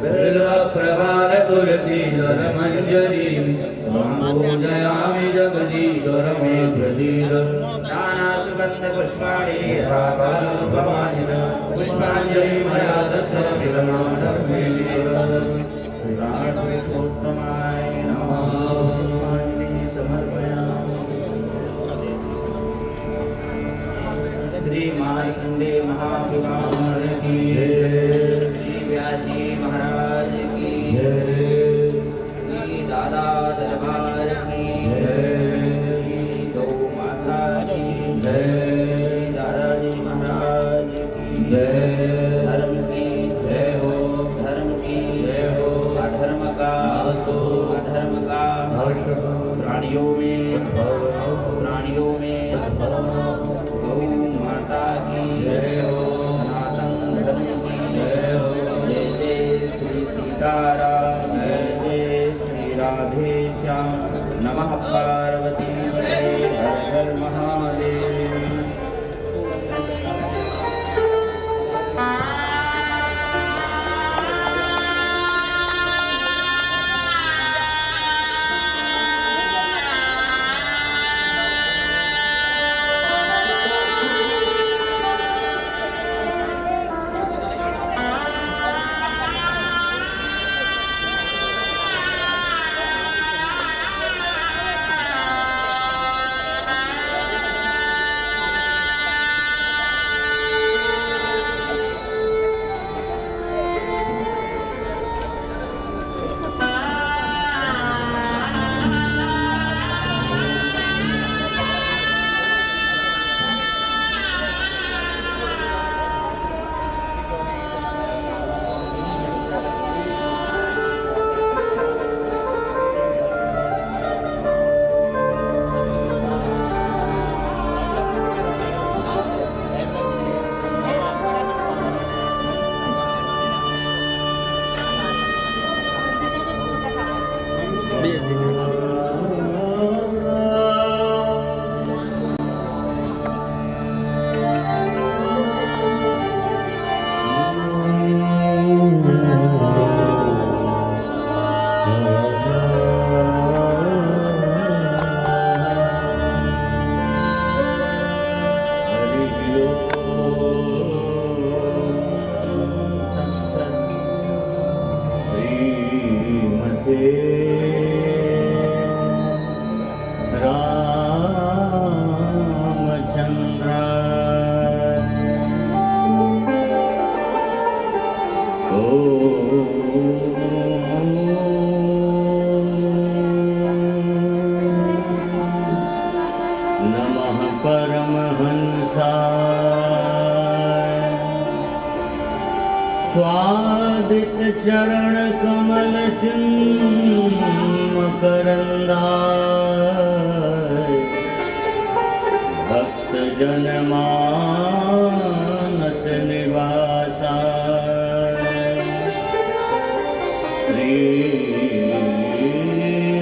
बिल्वप्रभार तुलसीधर मंजरी पूजयामि जगदीश्वर मे प्रसीद नानासुगन्ध पुष्पाणि यथाकालोपमानिन पुष्पाञ्जलि मया दत्त विरमाधर्मे पुरुषोत्तमाय नमः पुष्पाञ्जलि समर्पयामि। श्री मार्कंडे महापुराण की श्री व्यासी महाराज की श्री दादा दरबार की श्री गौ माता की श्री दादाजी महाराज की धर्म की जय हो, धर्म की जय हो, अधर्म का प्राणियों में गौ माता की जय हो, सनातन धर्म की जय हो। जय जय श्री सीताराम, जय जय श्री राधेश्याम। नमः पार्वती हर हर महादेव। स्वादित चरण कमल मकरंदाय भक्त जन मानस निवासाय श्री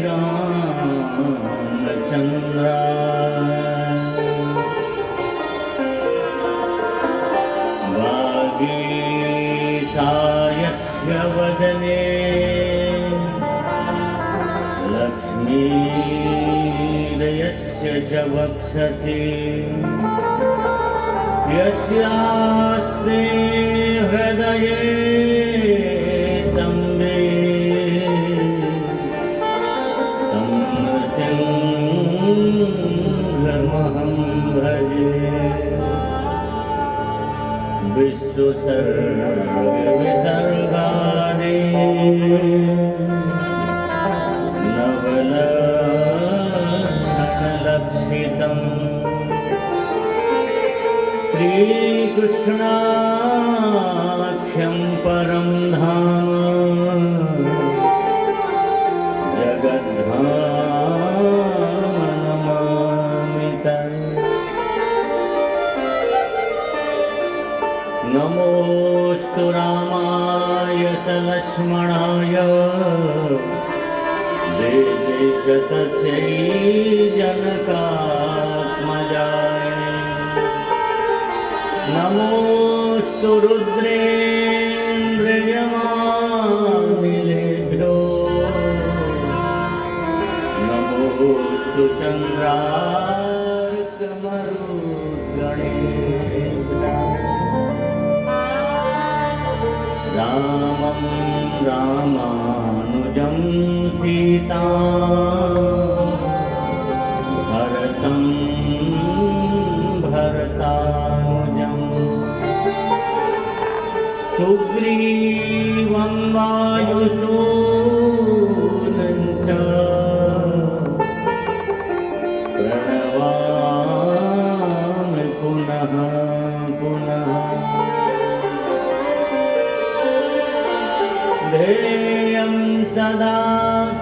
रामचंद्राय वागीशायस्य वदने लक्ष्मीर्यस्य च वक्षसि यस्यास्ते हृदये संवित् तं नृसिंहमहं भजे। विश्वसर्गविसर्गादि नवलक्षणलक्षितम् श्रीकृष्णाख्यं परं धाम जगद्धाम नमामि तं। नमोऽस्तु रामाय सलक्ष्मणाय देवे च तस्यै जनकात्मजाय। नमोऽस्तु रुद्रेन्द्रयमानिलेभ्यो स्तु चन्द्रार्कमरुद्गणे रामं रामानुजं सीता भरतं भरतानुजं सुग्रीवं वायुसूनं च प्रणवामि पुनः पुनः ध्येयं सदा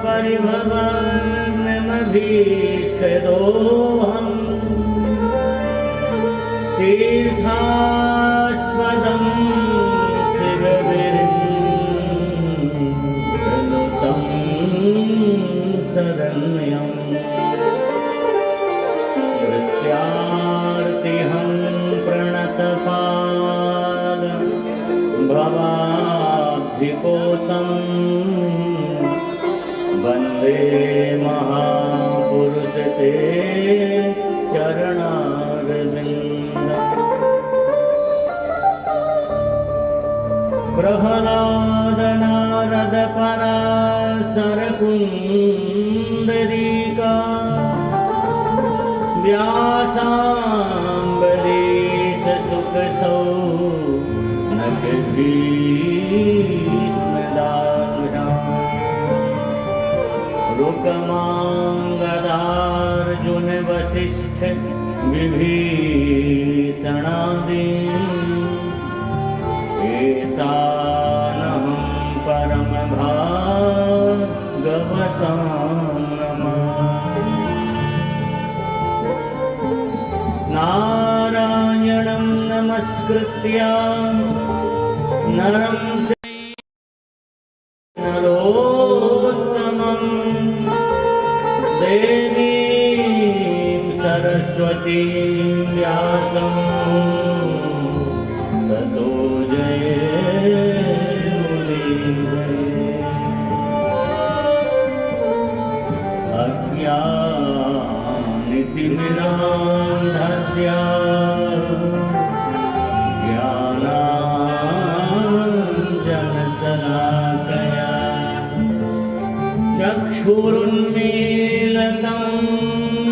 परिभवग्नमभीष्टदोहम् तीर्थास्पदं शिरविन्दुतं शरण्यम् कृत्यार्तिहं प्रणतपाल भवाब्धिपोतं वन्दे महापुरुष ते चरणारविन्दम् प्रह्लाद नारद पराशर पुण्डरीका व्यासाम्बरीश सुख सौनक भीष्मदाभ्यां रुकमाङ्गदार्जुन वसिष्ठ विभीषणादि एतानहं परमभागवतां नमामि नारायणं नमस्कृत्य नरं चैव नरोत्तमं देवीं सरस्वतीं व्यासं ततो जयमुदीरये अज्ञानतिमिरान्धस्य ज्ञानाञ्जनशलाकया चक्षुरुन्मीलितं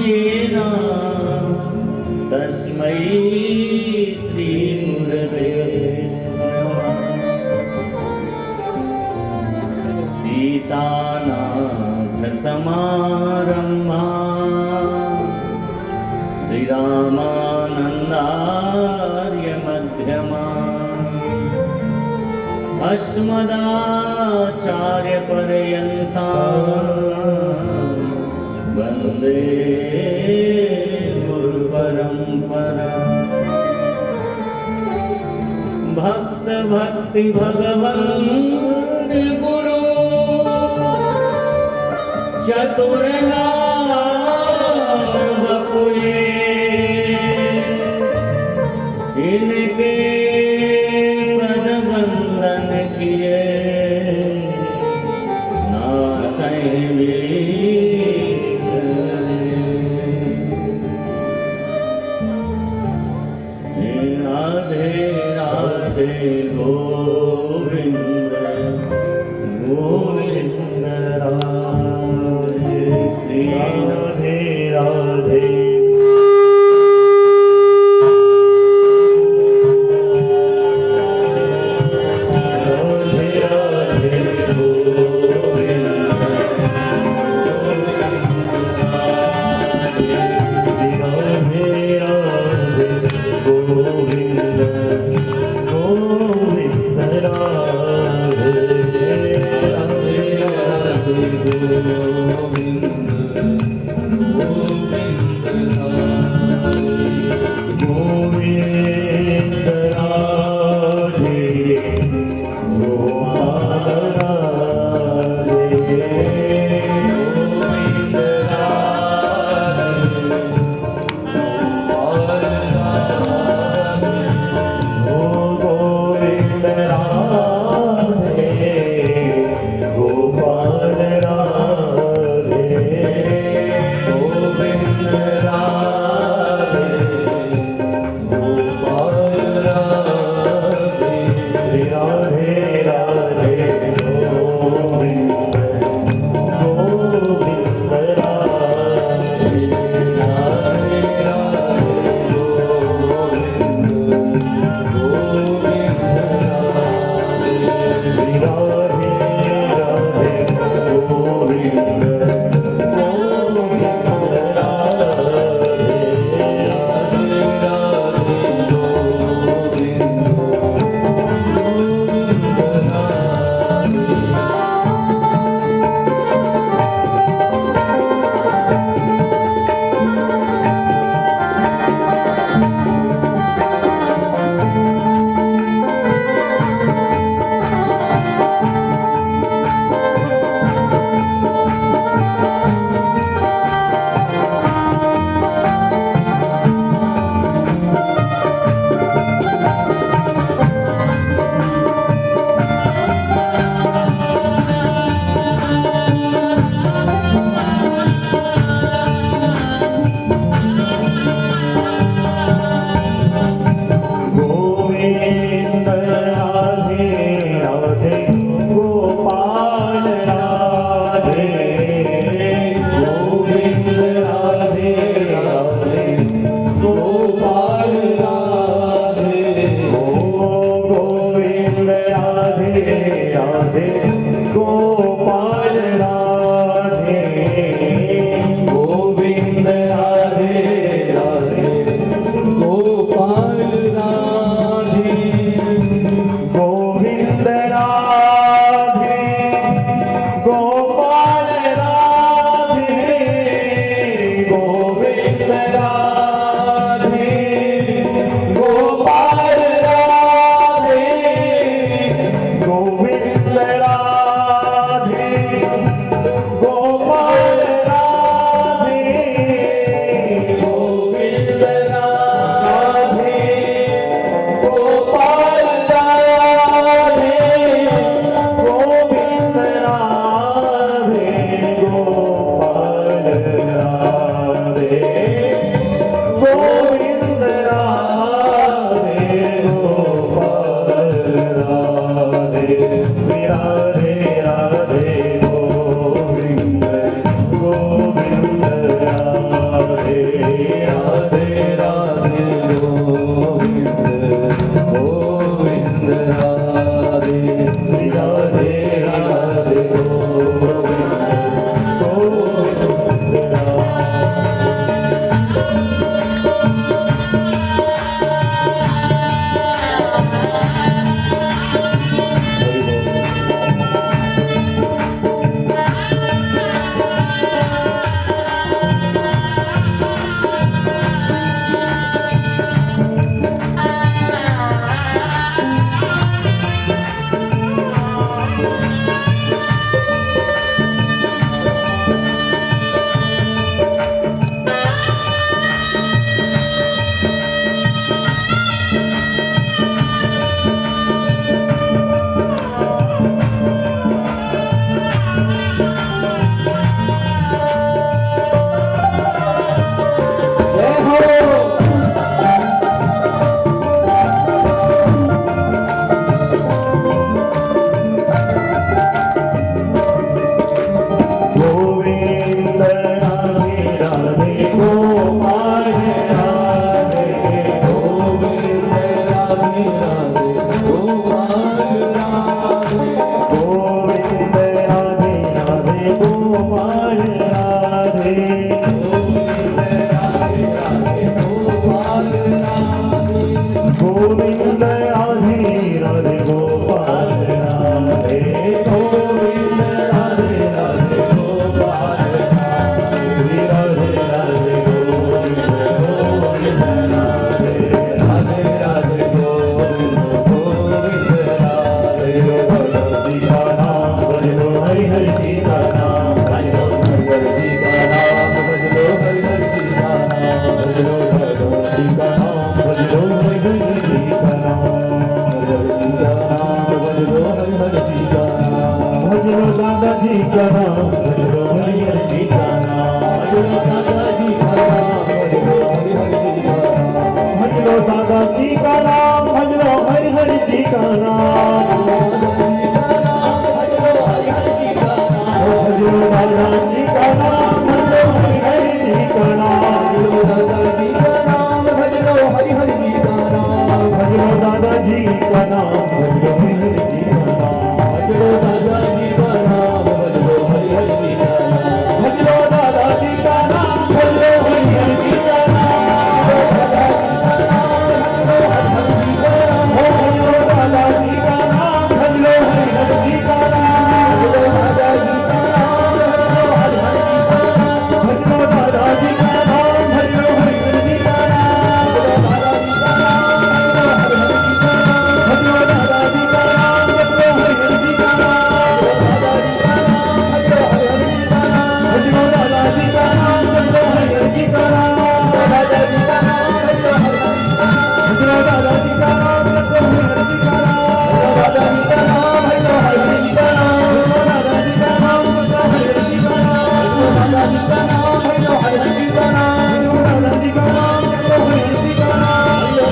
येन तस्मै श्रीगुरवे नमः सीतानाथसमारम्भा श्रीरामानन्दार्यमध्यमा अस्मदाचार्यपर्यन्ता वन्दे गुरुपरम्परा भक्त भक्ति भगवन् गुरु चतुरनाम बपुए इनके पद वंदन किए राधे राधे गोविंद गोविंद राधे श्री राधे राधे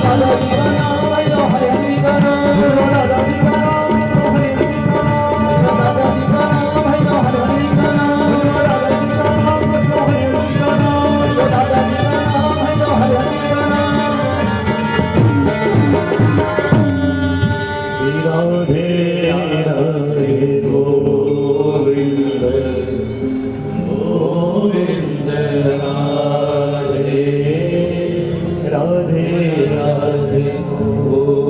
दादा जी का नाम भैया हरे हरि का नाम दादा जी का नाम दादा जी का नाम भैया हरे हरि का नाम दादा जी का नाम भैया हरे हरि का नाम दादा जी का नाम भैया हरे हरि का नाम राधे राधे गोविंद गोविंद राधे राधे राधे गोविंद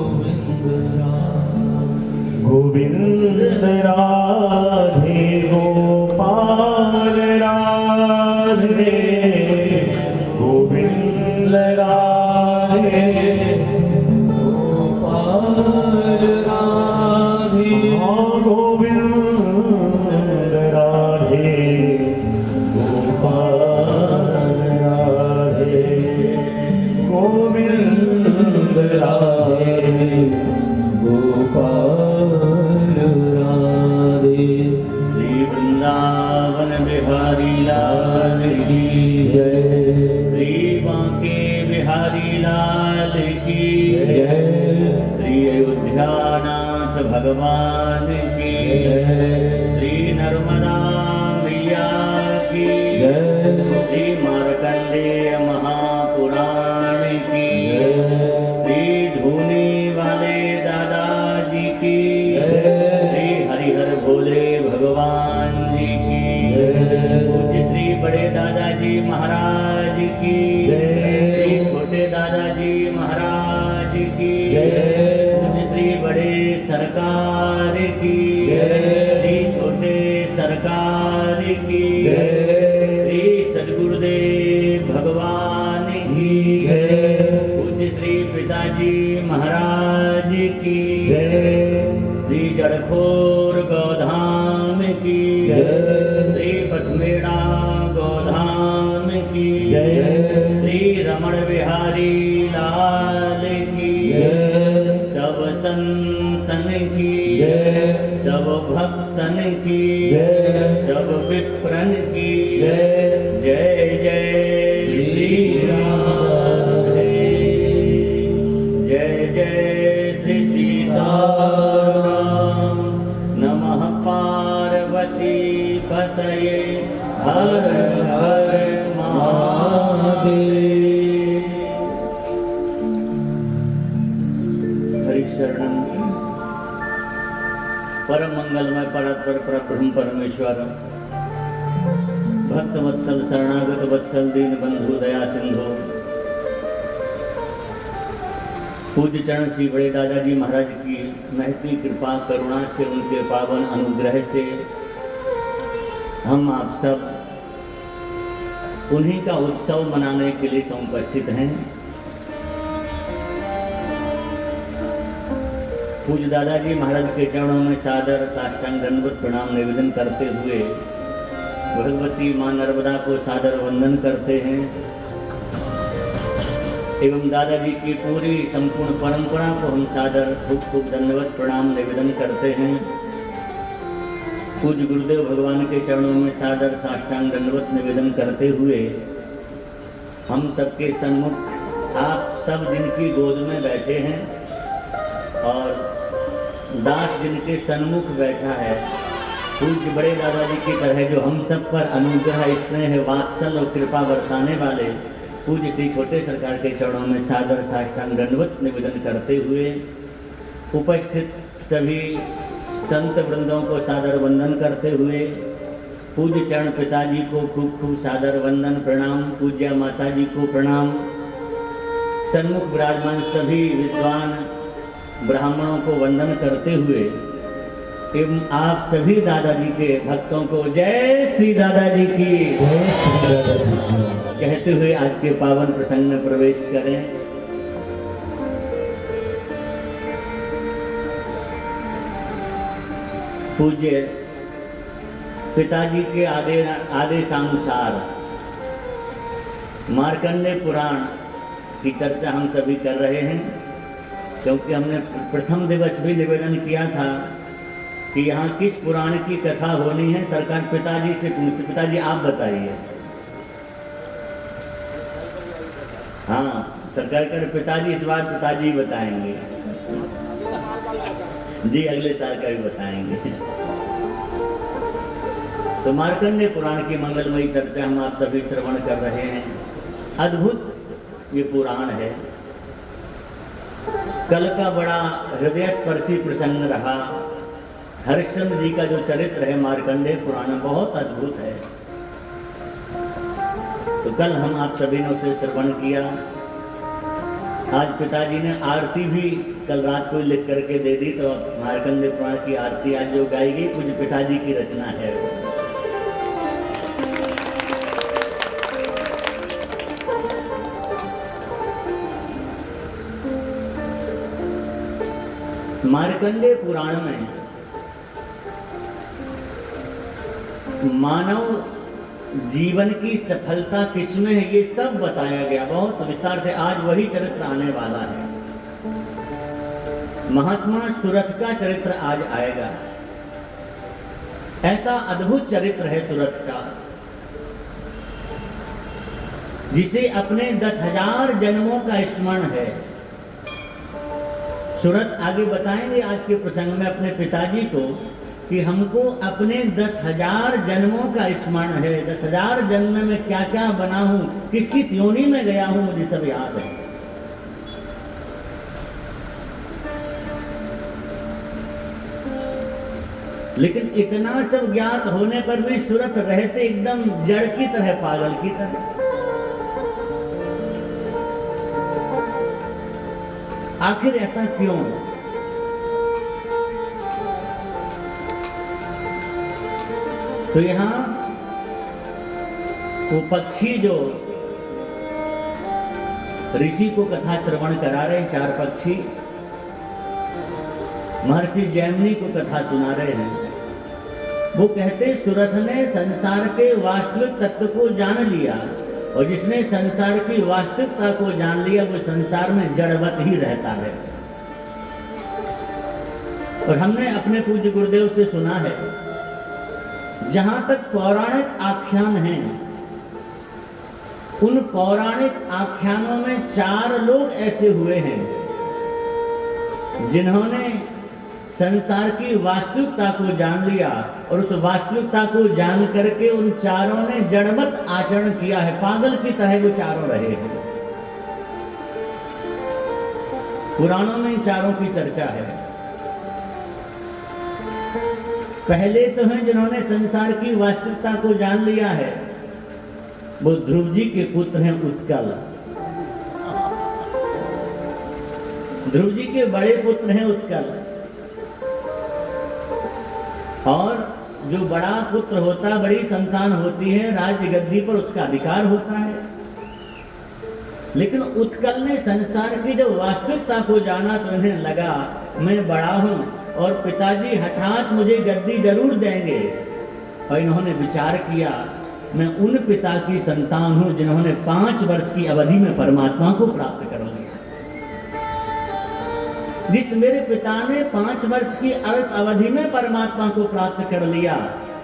गोविंद गोविंद राधे गोपाल राधे गोविंद राधे गोपाल राधे गोविंद राधे गोपाल राधे गोविंद राधे गोपाल राधे श्री वृंदावन बिहारी लाल की जय श्री बांके बिहारी लाल की जय श्री अयोध्यानाथ भगवान की जय श्री नर्मदा मैया की जय श्री मार्कंडेय महापुराण की जय श्री धूनी वाले दादाजी की जय श्री हरिहर भोले भगवान जी की पूज्य श्री बड़े दादाजी महाराज की श्री छोटे दादाजी महाराज की पूज्य श्री बड़े सरकार की श्री छोटे सरकार की श्री सद्गुरुदेव भगवान की पूज्य श्री पिताजी महाराज की श्री जड़खोर गौधाम की श्री पथमेड़ा गौधाम की श्री रमण बिहारी लाल की सब संतन की सब भक्तन की सब विप्रन की जय जय श्री राधे जय जय श्री सीताराम नमः पार्वती पतये हर हर महादेव हरिशरणं परम मंगलमय परात्पर परब्रह्म परमेश्वर भक्त वत्सल शरणागत वत्सल दीन बंधु दया सिंधु पूज्य चरण श्री बड़े दादाजी महाराज की महती कृपा करुणा से उनके पावन अनुग्रह से हम आप सब उन्हीं का उत्सव मनाने के लिए उपस्थित हैं। पूज्य दादाजी महाराज के चरणों में सादर साष्टांग दंडवत प्रणाम निवेदन करते हुए भगवती मां नर्मदा को सादर वंदन करते हैं एवं दादाजी की पूरी संपूर्ण परंपरा को हम सादर खूब खूब दंडवत प्रणाम निवेदन करते हैं। पूज्य गुरुदेव भगवान के चरणों में सादर साष्टांग दंडवत निवेदन करते हुए हम सबके सन्मुख आप सब जिनकी गोद में बैठे हैं और दास जिनके सन्मुख बैठा है पूज्य बड़े दादाजी की तरह जो हम सब पर अनुग्रह स्नेह वात्सल और कृपा बरसाने वाले पूज्य श्री छोटे सरकार के चरणों में सादर साष्टांग दंडवत निवेदन करते हुए उपस्थित सभी संत वृंदों को सादर वंदन करते हुए पूज्य चरण पिताजी को खूब खूब सादर वंदन प्रणाम, पूज्य माता जी को प्रणाम, सन्मुख विराजमान सभी विद्वान ब्राह्मणों को वंदन करते हुए एवं आप सभी दादाजी के भक्तों को जय श्री दादाजी की कहते हुए आज के पावन प्रसंग में प्रवेश करें। पूज्य पिताजी के आदेशानुसार मार्कंडेय पुराण की चर्चा हम सभी कर रहे हैं, क्योंकि हमने प्रथम दिवस भी निवेदन किया था कि यहाँ किस पुराण की कथा होनी है। सरकार पिताजी से पूछते, पिताजी आप बताइए। हाँ, सरकार कर पिताजी इस बार पिताजी बताएंगे जी, अगले साल का भी बताएंगे। तो मार्कंडेय पुराण की मंगलमयी चर्चा हम आप सभी श्रवण कर रहे हैं। अद्भुत ये पुराण है। कल का बड़ा हृदय स्पर्शी प्रसंग रहा। हरिश्चंद्र जी का जो चरित्र है मार्कंडेय पुराण में बहुत अद्भुत है। तो कल हम आप सभी ने उसे श्रवण किया। आज पिताजी ने आरती भी कल रात को लिख करके दे दी, तो मार्कंडेय पुराण की आरती आज जो गाई गई कुछ पिताजी की रचना है। मार्कंडेय पुराण में मानव जीवन की सफलता किसमें है ये सब बताया गया बहुत विस्तार से। आज वही चरित्र आने वाला है। महात्मा सुरथ का चरित्र आज आएगा। ऐसा अद्भुत चरित्र है सुरथ का, जिसे अपने 10,000 जन्मों का स्मरण है। सुरथ आगे बताएंगे आज के प्रसंग में अपने पिताजी को कि हमको अपने 10,000 जन्मों का स्मरण है। 10,000 जन्म में क्या क्या बना हूं, किस किस योनि में गया हूं, मुझे सब याद है। लेकिन इतना सब ज्ञात होने पर भी सुरथ रहते एकदम जड़ की तरह, पागल की तरह। आखिर ऐसा क्यों? तो यहां वो पक्षी जो ऋषि को कथा श्रवण करा रहे हैं, 4 पक्षी महर्षि जैमिनी को कथा सुना रहे हैं। वो कहते सुरथ ने संसार के वास्तविक तत्व को जान लिया, और जिसने संसार की वास्तविकता को जान लिया वो संसार में जड़वत ही रहता है। और हमने अपने पूज्य गुरुदेव से सुना है, जहां तक पौराणिक आख्यान हैं, उन पौराणिक आख्यानों में 4 लोग ऐसे हुए हैं जिन्होंने संसार की वास्तविकता को जान लिया, और उस वास्तविकता को जान करके उन 4 ने जड़वत आचरण किया है। पागल की तरह वो 4 रहे हैं। पुराणों में इन 4 की चर्चा है। पहले तो हैं जिन्होंने संसार की वास्तविकता को जान लिया है, वो ध्रुव जी के पुत्र हैं उत्कल। ध्रुव जी के बड़े पुत्र हैं उत्कल। और जो बड़ा पुत्र होता, बड़ी संतान होती है, राज्य गद्दी पर उसका अधिकार होता है। लेकिन उत्कल ने संसार की जो वास्तविकता को जाना, तो उन्हें लगा मैं बड़ा हूं और पिताजी हठात मुझे गद्दी जरूर देंगे। और इन्होंने विचार किया, मैं उन पिता की संतान हूं जिन्होंने 5 वर्ष की अवधि में परमात्मा को प्राप्त कर लिया। जिस मेरे पिता ने 5 वर्ष की अवधि में परमात्मा को प्राप्त कर लिया,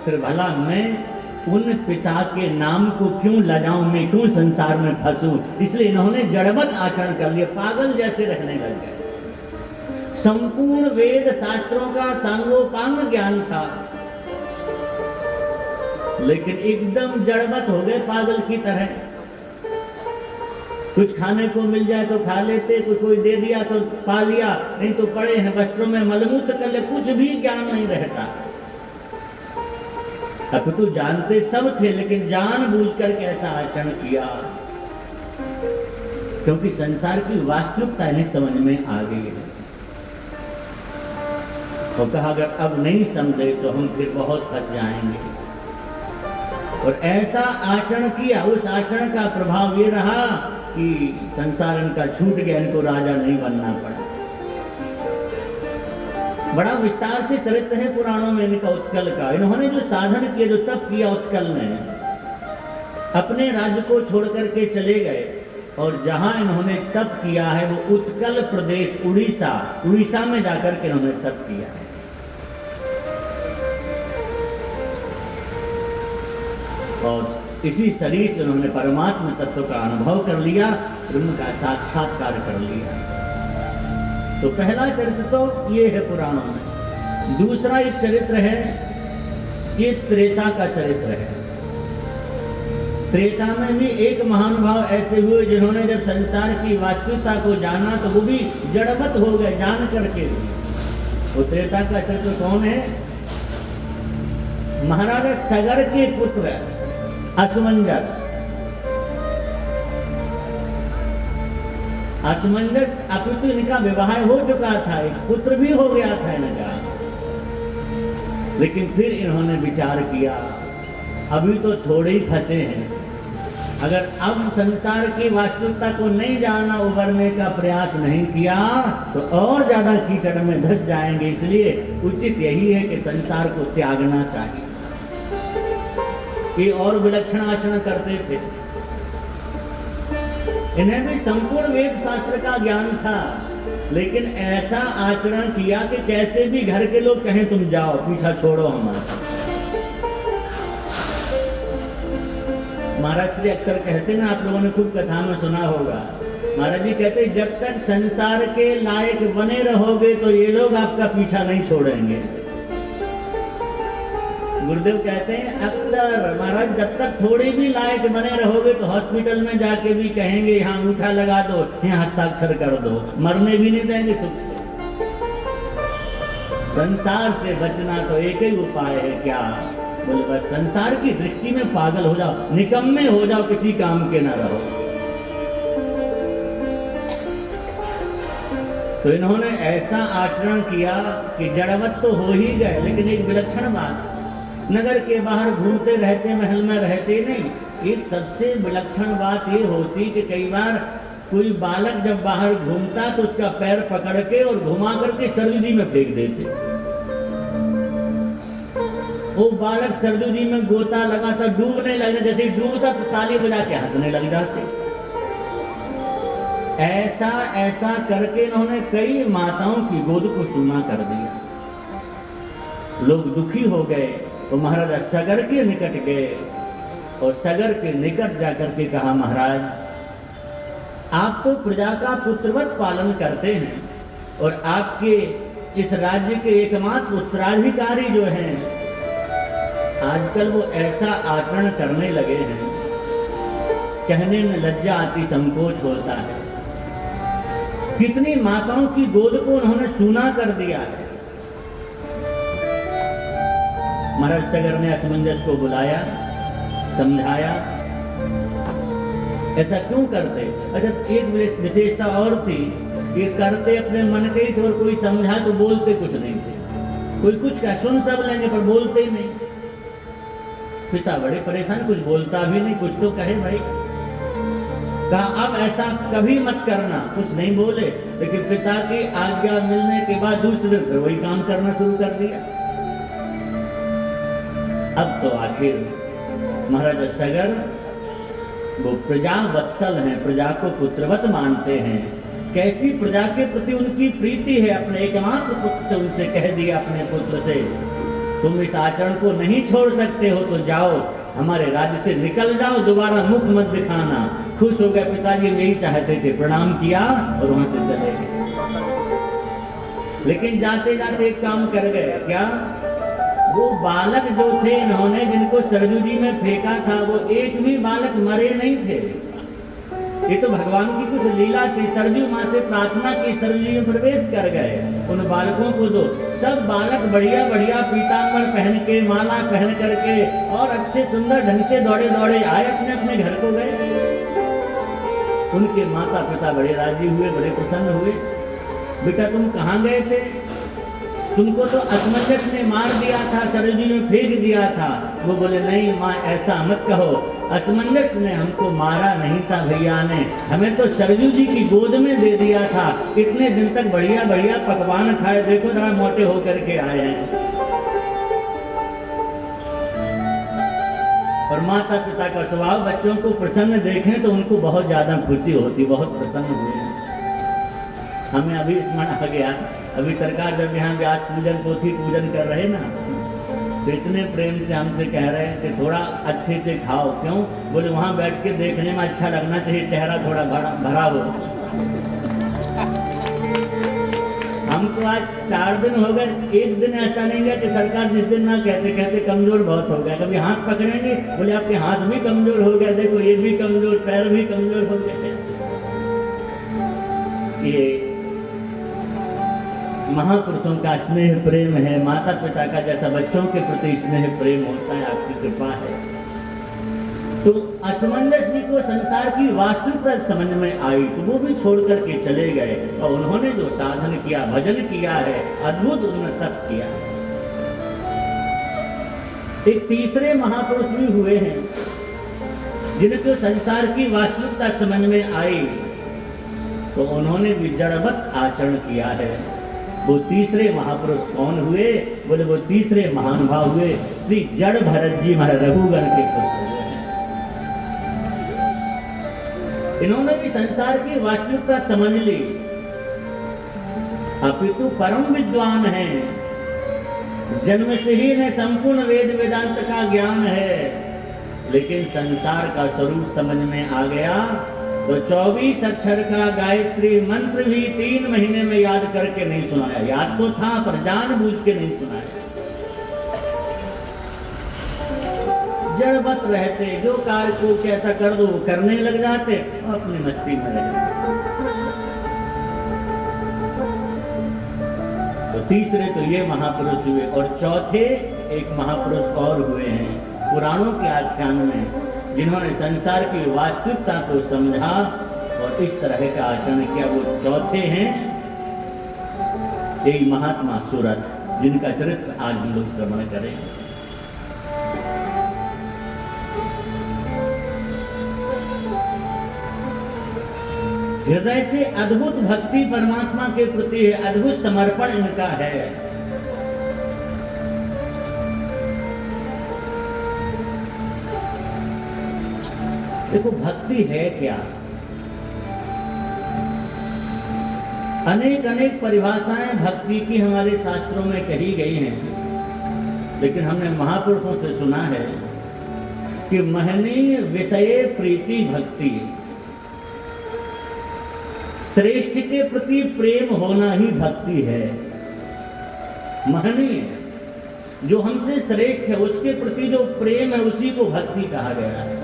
फिर भला मैं उन पिता के नाम को क्यों लजाऊं, मैं क्यों संसार में फंसूं। इसलिए इन्होंने जड़वत आचरण कर लिया, पागल जैसे रहने लग गए। संपूर्ण वेद शास्त्रों का सांगोपांग ज्ञान था, लेकिन एकदम जड़वत हो गए, पागल की तरह। कुछ खाने को मिल जाए तो खा लेते, कोई दे दिया तो पा लिया, नहीं तो पड़े हैं वस्त्रों में मलमूत्र कर ले, कुछ भी ज्ञान नहीं रहता। अब तो जानते सब थे, लेकिन जानबूझ कर कैसा आचरण किया, क्योंकि संसार की वास्तविकता इन्हें समझ में आ गई है। और कहा अगर अब नहीं समझे तो हम फिर बहुत फंस जाएंगे। और ऐसा आचरण किया, उस आचरण का प्रभाव ये रहा कि संसार इनका छूट गया, इनको राजा नहीं बनना पड़ा। बड़ा विस्तार से चरित्र है पुराणों में इनका, उत्कल का। इन्होंने जो साधन किया, जो तप किया उत्कल ने, अपने राज्य को छोड़ करके चले गए, और जहां इन्होंने तप किया है वो उत्कल प्रदेश उड़ीसा में जाकर के इन्होंने तप किया है। और इसी शरीर से उन्होंने परमात्मा तत्व का अनुभव कर लिया, ब्रह्म का साक्षात्कार कर लिया। तो पहला चरित्र तो ये है पुराणों में। दूसरा एक चरित्र है, ये त्रेता का चरित्र है। त्रेता में भी एक महानुभाव ऐसे हुए जिन्होंने जब संसार की वास्तविकता को जाना तो वो भी जड़वत हो गए जान करके। वो त्रेता का चरित्र कौन है? महाराजा सगर के पुत्र असमंजस। असमंजस अपितु इनका विवाह हो चुका था, एक पुत्र भी हो गया था इनका। लेकिन फिर इन्होंने विचार किया अभी तो थोड़े ही फंसे हैं, अगर अब संसार की वास्तविकता को नहीं जाना, उबरने का प्रयास नहीं किया तो और ज्यादा कीचड़ में धंस जाएंगे। इसलिए उचित यही है कि संसार को त्यागना चाहिए। ये और विलक्षण आचरण करते थे। इन्हें भी संपूर्ण वेद शास्त्र का ज्ञान था, लेकिन ऐसा आचरण किया कि कैसे भी घर के लोग कहें तुम जाओ, पीछा छोड़ो हमारा। महाराज श्री अक्सर कहते ना, आप लोगों ने खूब कथा में सुना होगा, महाराज जी कहते जब तक संसार के लायक बने रहोगे तो ये लोग आपका पीछा नहीं छोड़ेंगे। गुरुदेव कहते हैं अक्सर महाराज जब तक थोड़ी भी लायक बने रहोगे तो हॉस्पिटल में जाके भी कहेंगे यहाँ अंगूठा लगा दो, यहाँ हस्ताक्षर कर दो, मरने भी नहीं देंगे सुख से। संसार से बचना तो एक ही उपाय है, क्या बोले? बस संसार की दृष्टि में पागल हो जाओ, निकम्मे हो जाओ, किसी काम के ना रहो। तो इन्होंने ऐसा आचरण किया कि जड़वत तो हो ही गए, लेकिन एक विलक्षण बात, नगर के बाहर घूमते रहते, महल में रहते नहीं। एक सबसे विलक्षण बात ये होती कि कई बार कोई बालक जब बाहर घूमता तो उसका पैर पकड़ के और घुमा करके सरयू में फेंक देते। वो बालक सरयू में गोता लगाता, डूबने लगा, जैसे ही डूबता तो ताली बजा के हंसने लग जाते। ऐसा करके इन्होंने कई माताओं की गोद को सूना कर दिया। लोग दुखी हो गए तो महाराजा सगर के निकट गए और सगर के निकट जाकर के कहा, महाराज आप तो प्रजा का पुत्रवत पालन करते हैं और आपके इस राज्य के एकमात्र उत्तराधिकारी जो हैं, आजकल वो ऐसा आचरण करने लगे हैं, कहने में लज्जा आती, संकोच होता है। कितनी माताओं की गोद को उन्होंने सूना कर दिया है। महाराज सगर ने असमंजस को बुलाया, समझाया ऐसा क्यों करते। अच्छा, एक विशेषता और थी, ये करते अपने मन के ही थे और कोई समझा तो बोलते कुछ नहीं थे। कोई कुछ कहा सुन सब लेंगे पर बोलते नहीं। पिता बड़े परेशान, कुछ बोलता भी नहीं, कुछ तो कहे भाई। कहा अब ऐसा कभी मत करना, कुछ नहीं बोले, लेकिन पिता की आज्ञा मिलने के बाद दूसरे दिन वही काम करना शुरू कर दिया। अब तो आखिर महाराजा सगर वो प्रजा वत्सल हैं, प्रजा को पुत्रवत मानते हैं। कैसी प्रजा के प्रति उनकी प्रीति है, अपने एकमात्र पुत्र से उनसे कह दिया, अपने पुत्र से तुम इस आचरण को नहीं छोड़ सकते हो तो जाओ, हमारे राज्य से निकल जाओ, दोबारा मुख मत दिखाना। खुश हो गए पिताजी, यही चाहते थे, प्रणाम किया और वहां से चले गए। लेकिन जाते जाते एक काम कर गए, क्या? वो बालक जो थे इन्होंने जिनको सरयू जी में फेंका था, वो एक भी बालक मरे नहीं थे। ये तो भगवान की कुछ लीला थी। सरयू माँ से प्रार्थना की, सरयू जी में प्रवेश कर गए, उन बालकों को दो। सब बालक बढ़िया बढ़िया पीताम्बर पहन के, माला पहन करके और अच्छे सुंदर ढंग से दौड़े दौड़े आए, अपने अपने घर को गए। उनके माता पिता बड़े राजी हुए, बड़े प्रसन्न हुए। बेटा तुम कहाँ गए थे? तुमको तो असमंजस ने मार दिया था, सरयू जी में फेंक दिया था। वो बोले नहीं माँ, ऐसा मत कहो, असमंजस ने हमको मारा नहीं था, भैया ने हमें तो सरयू जी की गोद में दे दिया था। इतने दिन तक बढ़िया बढ़िया पकवान खाए, देखो जरा मोटे होकर के आए हैं। और माता पिता का स्वभाव, बच्चों को प्रसन्न देखें तो उनको बहुत ज्यादा खुशी होती, बहुत प्रसन्न हुए। हमें अभी स्मरण आ गया, अभी सरकार जब यहाँ व्यास पूजन, पोथी पूजन कर रहे ना, तो इतने प्रेम से हमसे कह रहे हैं कि थोड़ा अच्छे से खाओ। क्यों? बोले वहाँ बैठ के देखने में अच्छा लगना चाहिए, चेहरा थोड़ा भरा हो। हमको आज 4 दिन हो गए, एक दिन ऐसा नहीं गया कि सरकार जिस दिन ना कहते कहते कमजोर बहुत हो गया। कभी हाथ पकड़ेंगे, बोले आपके हाथ भी कमजोर हो गया, देखो ये भी कमजोर, पैर भी कमजोर हो गए। ये महापुरुषों का स्नेह प्रेम है, माता पिता का जैसा बच्चों के प्रति स्नेह प्रेम होता है, आपकी कृपा है। तो असमंजस जी को संसार की वास्तविकता समझ में आई तो वो भी छोड़ करके चले गए और उन्होंने जो साधन किया, भजन किया है, अद्भुत उन्होंने तप किया। एक तीसरे महापुरुष भी हुए हैं जिनको संसार की वास्तविकता समझ में आई तो उन्होंने भी जड़वत आचरण किया है। वो तीसरे महापुरुष कौन हुए? बोले वो तीसरे महानुभाव हुए श्री जड़ भरत जी महाराज रघुगण के पुत्र हुए हैं। इन्होंने भी संसार की वास्तविकता समझ ली, अपितु परम विद्वान हैं, जन्म से ही इन्हें संपूर्ण वेद वेदांत का ज्ञान है। लेकिन संसार का स्वरूप समझ में आ गया तो 24 अक्षर का गायत्री मंत्र भी 3 महीने में याद करके नहीं सुनाया। याद तो था पर जानबूझ के नहीं सुनाया। जड़वत रहते, जो कार्य को कहता कर दो करने लग जाते, अपनी मस्ती में लग जाते। तो तीसरे तो ये महापुरुष हुए और चौथे एक महापुरुष और हुए हैं पुराणों के आख्यान में, जिन्होंने संसार की वास्तविकता को समझा और इस तरह का आचरण किया। वो चौथे हैं एक महात्मा सूरत, जिनका चरित्र आज हम लोग श्रवण करें। हृदय से अद्भुत भक्ति परमात्मा के प्रति है, अद्भुत समर्पण इनका है। देखो भक्ति है क्या? अनेक अनेक परिभाषाएं भक्ति की हमारे शास्त्रों में कही गई हैं, लेकिन हमने महापुरुषों से सुना है कि महनीय विषय प्रीति भक्ति, श्रेष्ठ के प्रति प्रेम होना ही भक्ति है। महनीय, जो हमसे श्रेष्ठ है उसके प्रति जो प्रेम है उसी को भक्ति कहा गया है।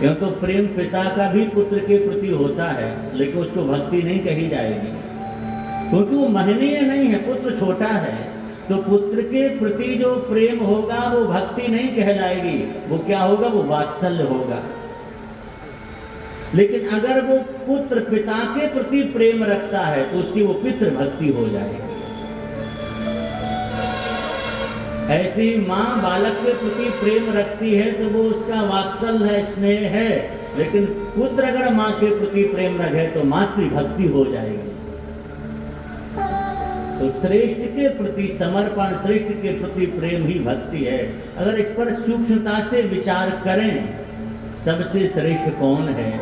क्यों तो प्रेम पिता का भी पुत्र के प्रति होता है, लेकिन उसको भक्ति नहीं कही जाएगी, क्योंकि वो महनीय नहीं है, पुत्र छोटा है। तो पुत्र के प्रति जो प्रेम होगा वो भक्ति नहीं कहलाएगी, वो क्या होगा? वो वात्सल्य होगा। लेकिन अगर वो पुत्र पिता के प्रति प्रेम रखता है तो उसकी वो पितृ भक्ति हो जाएगी। ऐसी माँ बालक के प्रति प्रेम रखती है तो वो उसका वात्सल्य है, स्नेह है। लेकिन पुत्र अगर माँ के प्रति प्रेम रखे तो मातृ भक्ति हो जाएगी। तो श्रेष्ठ के प्रति समर्पण, श्रेष्ठ के प्रति प्रेम ही भक्ति है। अगर इस पर सूक्ष्मता से विचार करें, सबसे श्रेष्ठ कौन है?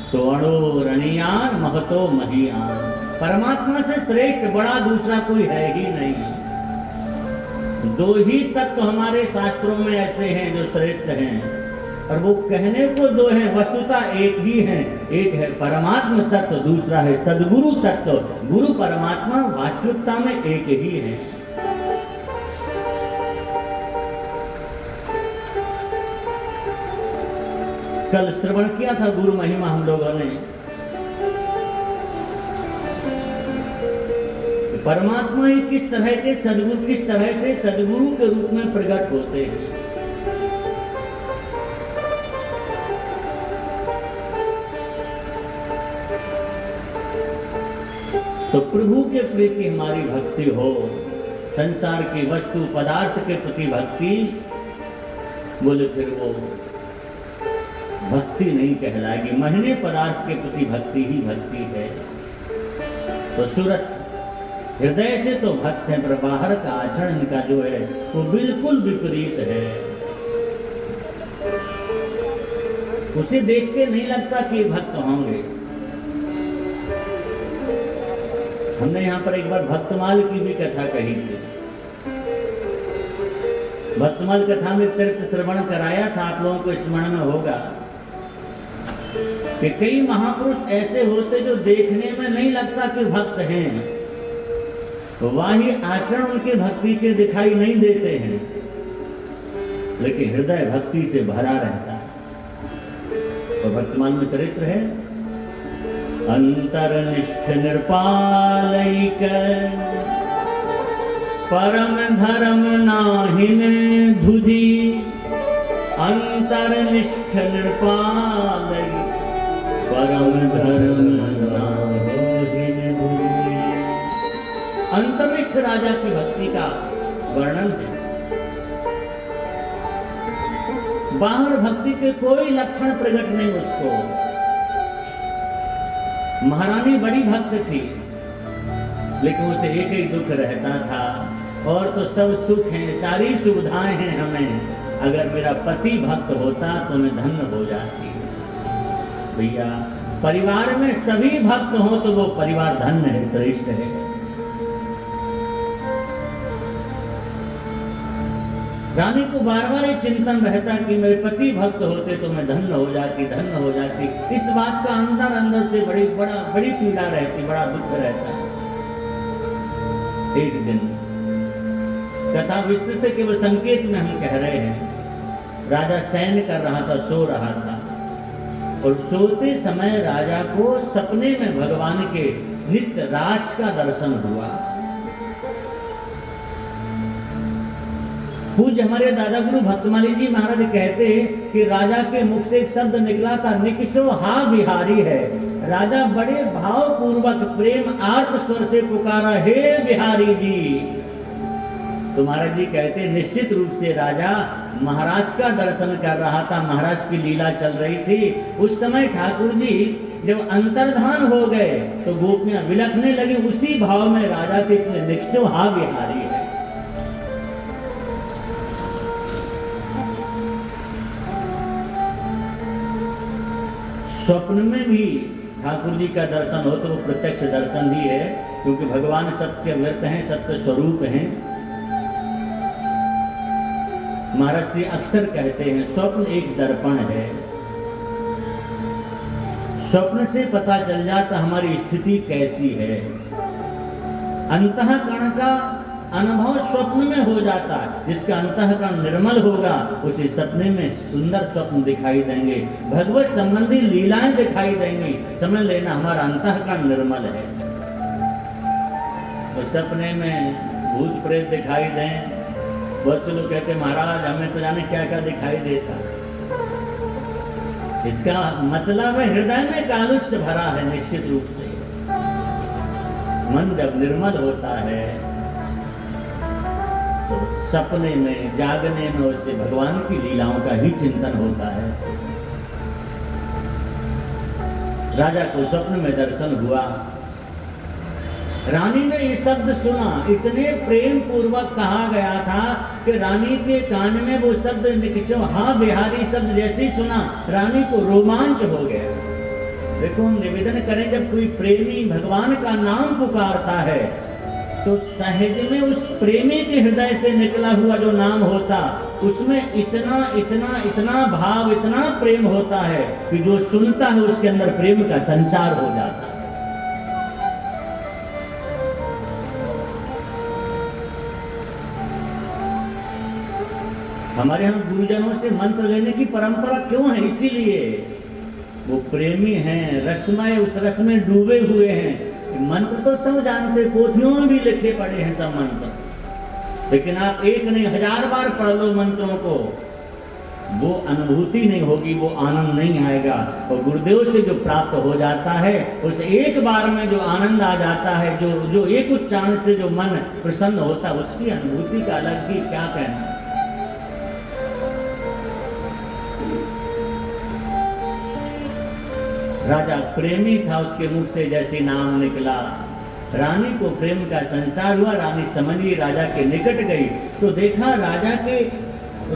तो अणो रणियान महतो महियान, परमात्मा से श्रेष्ठ बड़ा दूसरा कोई है ही नहीं। 2 ही तत्व हमारे शास्त्रों में ऐसे हैं जो श्रेष्ठ हैं, और वो कहने को 2 हैं, वस्तुतः एक ही है। एक है परमात्म तत्व, दूसरा है सद्गुरु तत्व। गुरु परमात्मा वास्तविकता में एक ही है। कल श्रवण किया था गुरु महिमा हम लोगों ने। परमात्मा ही किस तरह के सद्गुरु, किस तरह से सद्गुरु के रूप में प्रकट होते हैं। तो प्रभु के प्रति हमारी भक्ति हो, संसार की वस्तु पदार्थ के प्रति भक्ति, बोले फिर वो भक्ति नहीं कहलाएगी। महने पदार्थ के प्रति भक्ति ही भक्ति है। तो सूरज हृदय से तो भक्त है, पर बाहर का आचरण इनका जो है वो बिल्कुल विपरीत है। उसे देख के नहीं लगता कि भक्त होंगे। हमने यहाँ पर एक बार भक्तमाल की भी कथा कही थी। भक्तमाल कथा में चरित्र श्रवण कराया था, आप लोगों को स्मरण में होगा कि कई महापुरुष ऐसे होते जो देखने में नहीं लगता कि भक्त हैं, वही आचरण उनके भक्ति के दिखाई नहीं देते हैं, लेकिन हृदय भक्ति से भरा रहता है। तो भक्तमाल में चरित्र है, अंतरनिष्ठ निर्पालैक परम धर्म नाहिन धुजी, अंतरनिष्ठ निर्पालैक परम धर्म नाहिन धुजी। अंतरनिष्ठ राजा की भक्ति का वर्णन है। बाहर भक्ति के कोई लक्षण प्रकट नहीं उसको। महारानी बड़ी भक्त थी, लेकिन उसे एक एक दुख रहता था, और तो सब सुख हैं, सारी सुविधाएं हैं हमें, अगर मेरा पति भक्त होता तो मैं धन्य हो जाती। भैया, परिवार में सभी भक्त हो तो वो परिवार धन्य है, श्रेष्ठ है। रानी को बार बार ये चिंतन रहता कि मेरे पति भक्त होते तो मैं धन्य हो जाती, धन्य हो जाती। इस बात का अंदर अंदर से बड़ी पीड़ा रहती, बड़ा दुख रहता है। एक दिन कथा विस्तृत है, केवल संकेत में हम कह रहे हैं। राजा शयन कर रहा था, सो रहा था, और सोते समय राजा को सपने में भगवान के नित्य रास का दर्शन हुआ। पूज्य हमारे दादा गुरु भक्तमाली जी महाराज कहते हैं कि राजा के मुख से एक शब्द निकला था, निकसो हा बिहारी है। राजा बड़े भाव पूर्वक प्रेम आर्त स्वर से पुकारा, हे बिहारी जी। तो महाराज जी कहते निश्चित रूप से राजा महाराज का दर्शन कर रहा था, महाराज की लीला चल रही थी। उस समय ठाकुर जी जब अंतर्धान हो गए तो गोपियां विलखने लगी, उसी भाव में राजा के इसमें निकसो हा बिहारी है। स्वप्न में भी ठाकुर जी का दर्शन हो तो वो प्रत्यक्ष दर्शन ही है, क्योंकि भगवान सत्य व्यर्थ हैं, सत्य स्वरूप हैं। महाराज जी अक्सर कहते हैं स्वप्न एक दर्पण है। स्वप्न से पता चल जाता हमारी स्थिति कैसी है। अंतःकरण का अनुभव स्वप्न में हो जाता है। जिसका अंतःकरण निर्मल होगा उसे सपने में सुंदर स्वप्न दिखाई देंगे, भगवत संबंधी लीलाएं दिखाई देंगी। समझ लेना हमारा अंतःकरण निर्मल है। और सपने में भूत प्रेत दिखाई दें, बहुत से लोग कहते महाराज हमें तो जाने क्या क्या दिखाई देता। इसका मतलब है हृदय में कालुष्य भरा है। निश्चित रूप से मन जब निर्मल होता है तो सपने में, जागने में उससे भगवान की लीलाओं का ही चिंतन होता है। राजा को स्वप्न में दर्शन हुआ। रानी ने ये शब्द सुना, इतने प्रेम पूर्वक कहा गया था कि रानी के कान में वो शब्द निकसो हा बिहारी शब्द जैसे ही सुना, रानी को रोमांच हो गया। देखो, हम निवेदन करें, जब कोई प्रेमी भगवान का नाम पुकारता है तो सहज में उस प्रेमी के हृदय से निकला हुआ जो नाम होता, उसमें इतना इतना इतना भाव, इतना प्रेम होता है कि जो सुनता है उसके अंदर प्रेम का संचार हो जाता है। हमारे यहाँ गुरुजनों से मंत्र लेने की परंपरा क्यों है? इसीलिए वो प्रेमी हैं, रसमय, उस रस में डूबे हुए हैं। मंत्र तो सब जानते, पोथियों में भी लिखे पड़े हैं सब मंत्र, लेकिन आप एक नहीं 1000 बार पढ़ लो मंत्रों को, वो अनुभूति नहीं होगी, वो आनंद नहीं आएगा। और गुरुदेव से जो प्राप्त हो जाता है, उस एक बार में जो आनंद आ जाता है, जो एक उच्चारण से जो मन प्रसन्न होता है, उसकी अनुभूति का अलग ही क्या कहना। राजा प्रेमी था, उसके मुख से जैसे नाम निकला, रानी को प्रेम का संचार हुआ। रानी समझ गई, राजा के निकट गई तो देखा राजा के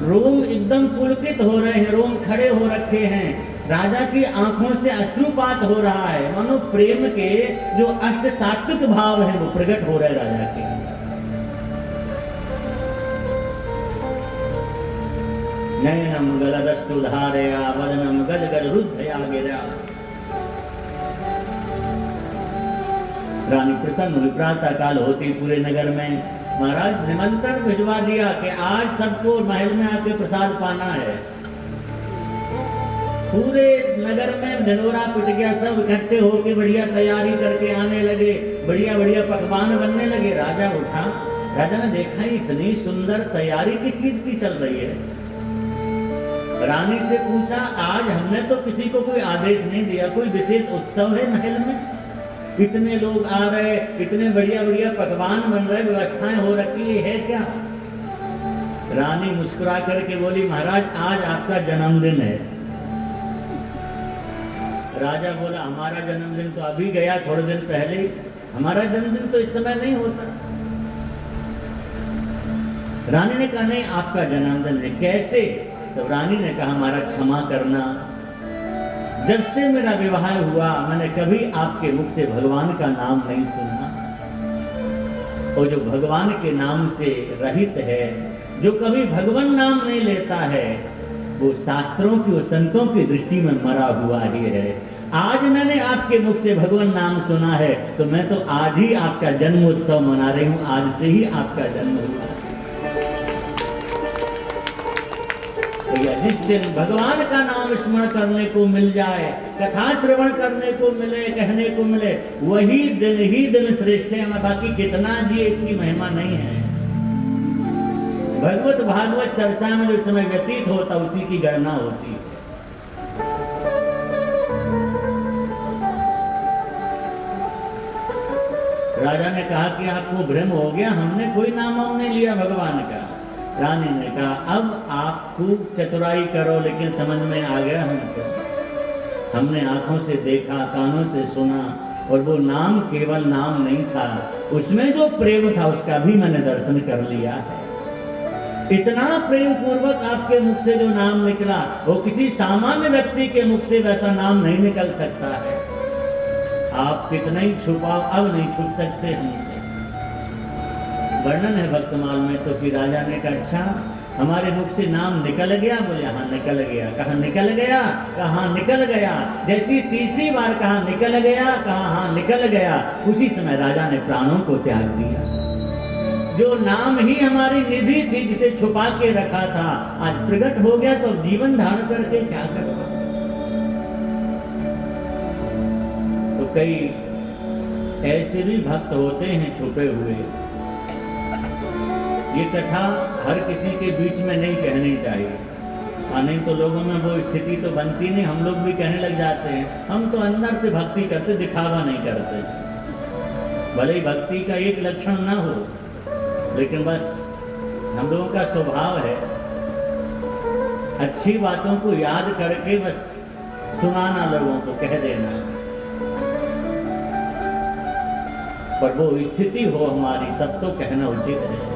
रोम एकदम पुलकित हो रहे हैं, रोम खड़े हो रखे हैं, राजा की आंखों से अश्रुपात हो रहा है, मानो प्रेम के जो अष्ट सात्विक भाव हैं वो प्रकट हो रहे राजा के अंदर। नयनम गलदस्तु धारया वदनम गदगद रुद्धया गिरा। रानी प्रसन्न हुई। प्रातः काल होते पूरे नगर में महाराज निमंत्रण भिजवा दिया कि आज सबको महल में आके प्रसाद पाना है। पूरे नगर में ढिंढोरा पिट गया, सब इकट्ठे होके बढ़िया तैयारी करके आने लगे, बढ़िया बढ़िया पकवान बनने लगे। राजा उठा, राजा ने देखा इतनी सुंदर तैयारी किस चीज की चल रही है। रानी से पूछा, आज हमने तो किसी को कोई आदेश नहीं दिया, कोई विशेष उत्सव है महल में? इतने लोग आ रहे, इतने बढ़िया बढ़िया पकवान बन रहे, व्यवस्थाएं हो रखी है क्या? रानी मुस्कुरा करके बोली, महाराज आज आपका जन्मदिन है। राजा बोला, हमारा जन्मदिन तो अभी गया थोड़े दिन पहले, हमारा जन्मदिन तो इस समय नहीं होता। रानी ने कहा, नहीं आपका जन्मदिन है। कैसे? तो रानी ने कहा, हमारा क्षमा करना, जब से मेरा विवाह हुआ मैंने कभी आपके मुख से भगवान का नाम नहीं सुना। और जो भगवान के नाम से रहित है, जो कभी भगवान नाम नहीं लेता है, वो शास्त्रों की और संतों की दृष्टि में मरा हुआ ही है। आज मैंने आपके मुख से भगवान नाम सुना है, तो मैं तो आज ही आपका जन्मोत्सव मना रही हूं, आज से ही आपका जन्म हुआ। जिस दिन भगवान का नाम स्मरण करने को मिल जाए, कथा श्रवण करने को मिले, कहने को मिले, वही दिन श्रेष्ठ है। हमें बाकी कितना जिए इसकी महिमा नहीं है। भगवत भागवत चर्चा में जो समय व्यतीत होता उसी की गणना होती है। राजा ने कहा कि आपको भ्रम हो गया, हमने कोई नाम नहीं लिया भगवान का। रानी ने कहा, अब आप खूब चतुराई करो, लेकिन समझ में आ गया हमको। हमने आंखों से देखा, कानों से सुना, और वो नाम केवल नाम नहीं था, उसमें जो प्रेम था उसका भी मैंने दर्शन कर लिया है। इतना प्रेम पूर्वक आपके मुख से जो नाम निकला, वो किसी सामान्य व्यक्ति के मुख से वैसा नाम नहीं निकल सकता है। आप कितना ही छुपाओ, अब नहीं छुप सकते हमसे। वर्णन है भक्तमाल में तो कि राजा ने कहा, अच्छा हमारे मुख से नाम निकल गया? बोले हाँ निकल गया। कहा निकल गया? कहा निकल गया। जैसी तीसरी बार कहा निकल गया, कहा हाँ निकल गया, उसी समय राजा ने प्राणों को त्याग दिया। जो नाम ही हमारी निधि थी, जिसे छुपा के रखा था, आज प्रकट हो गया, तो जीवन धारण करके क्या करना। तो कई ऐसे भी भक्त होते हैं छुपे हुए। ये कथा हर किसी के बीच में नहीं कहनी चाहिए, नहीं तो लोगों में वो स्थिति तो बनती नहीं। हम लोग भी कहने लग जाते हैं, हम तो अंदर से भक्ति करते, दिखावा नहीं करते। भले ही भक्ति का एक लक्षण ना हो, लेकिन बस हम लोगों का स्वभाव है अच्छी बातों को याद करके बस सुनाना, लोगों को कह देना। पर वो स्थिति हो हमारी, तब तो कहना उचित है।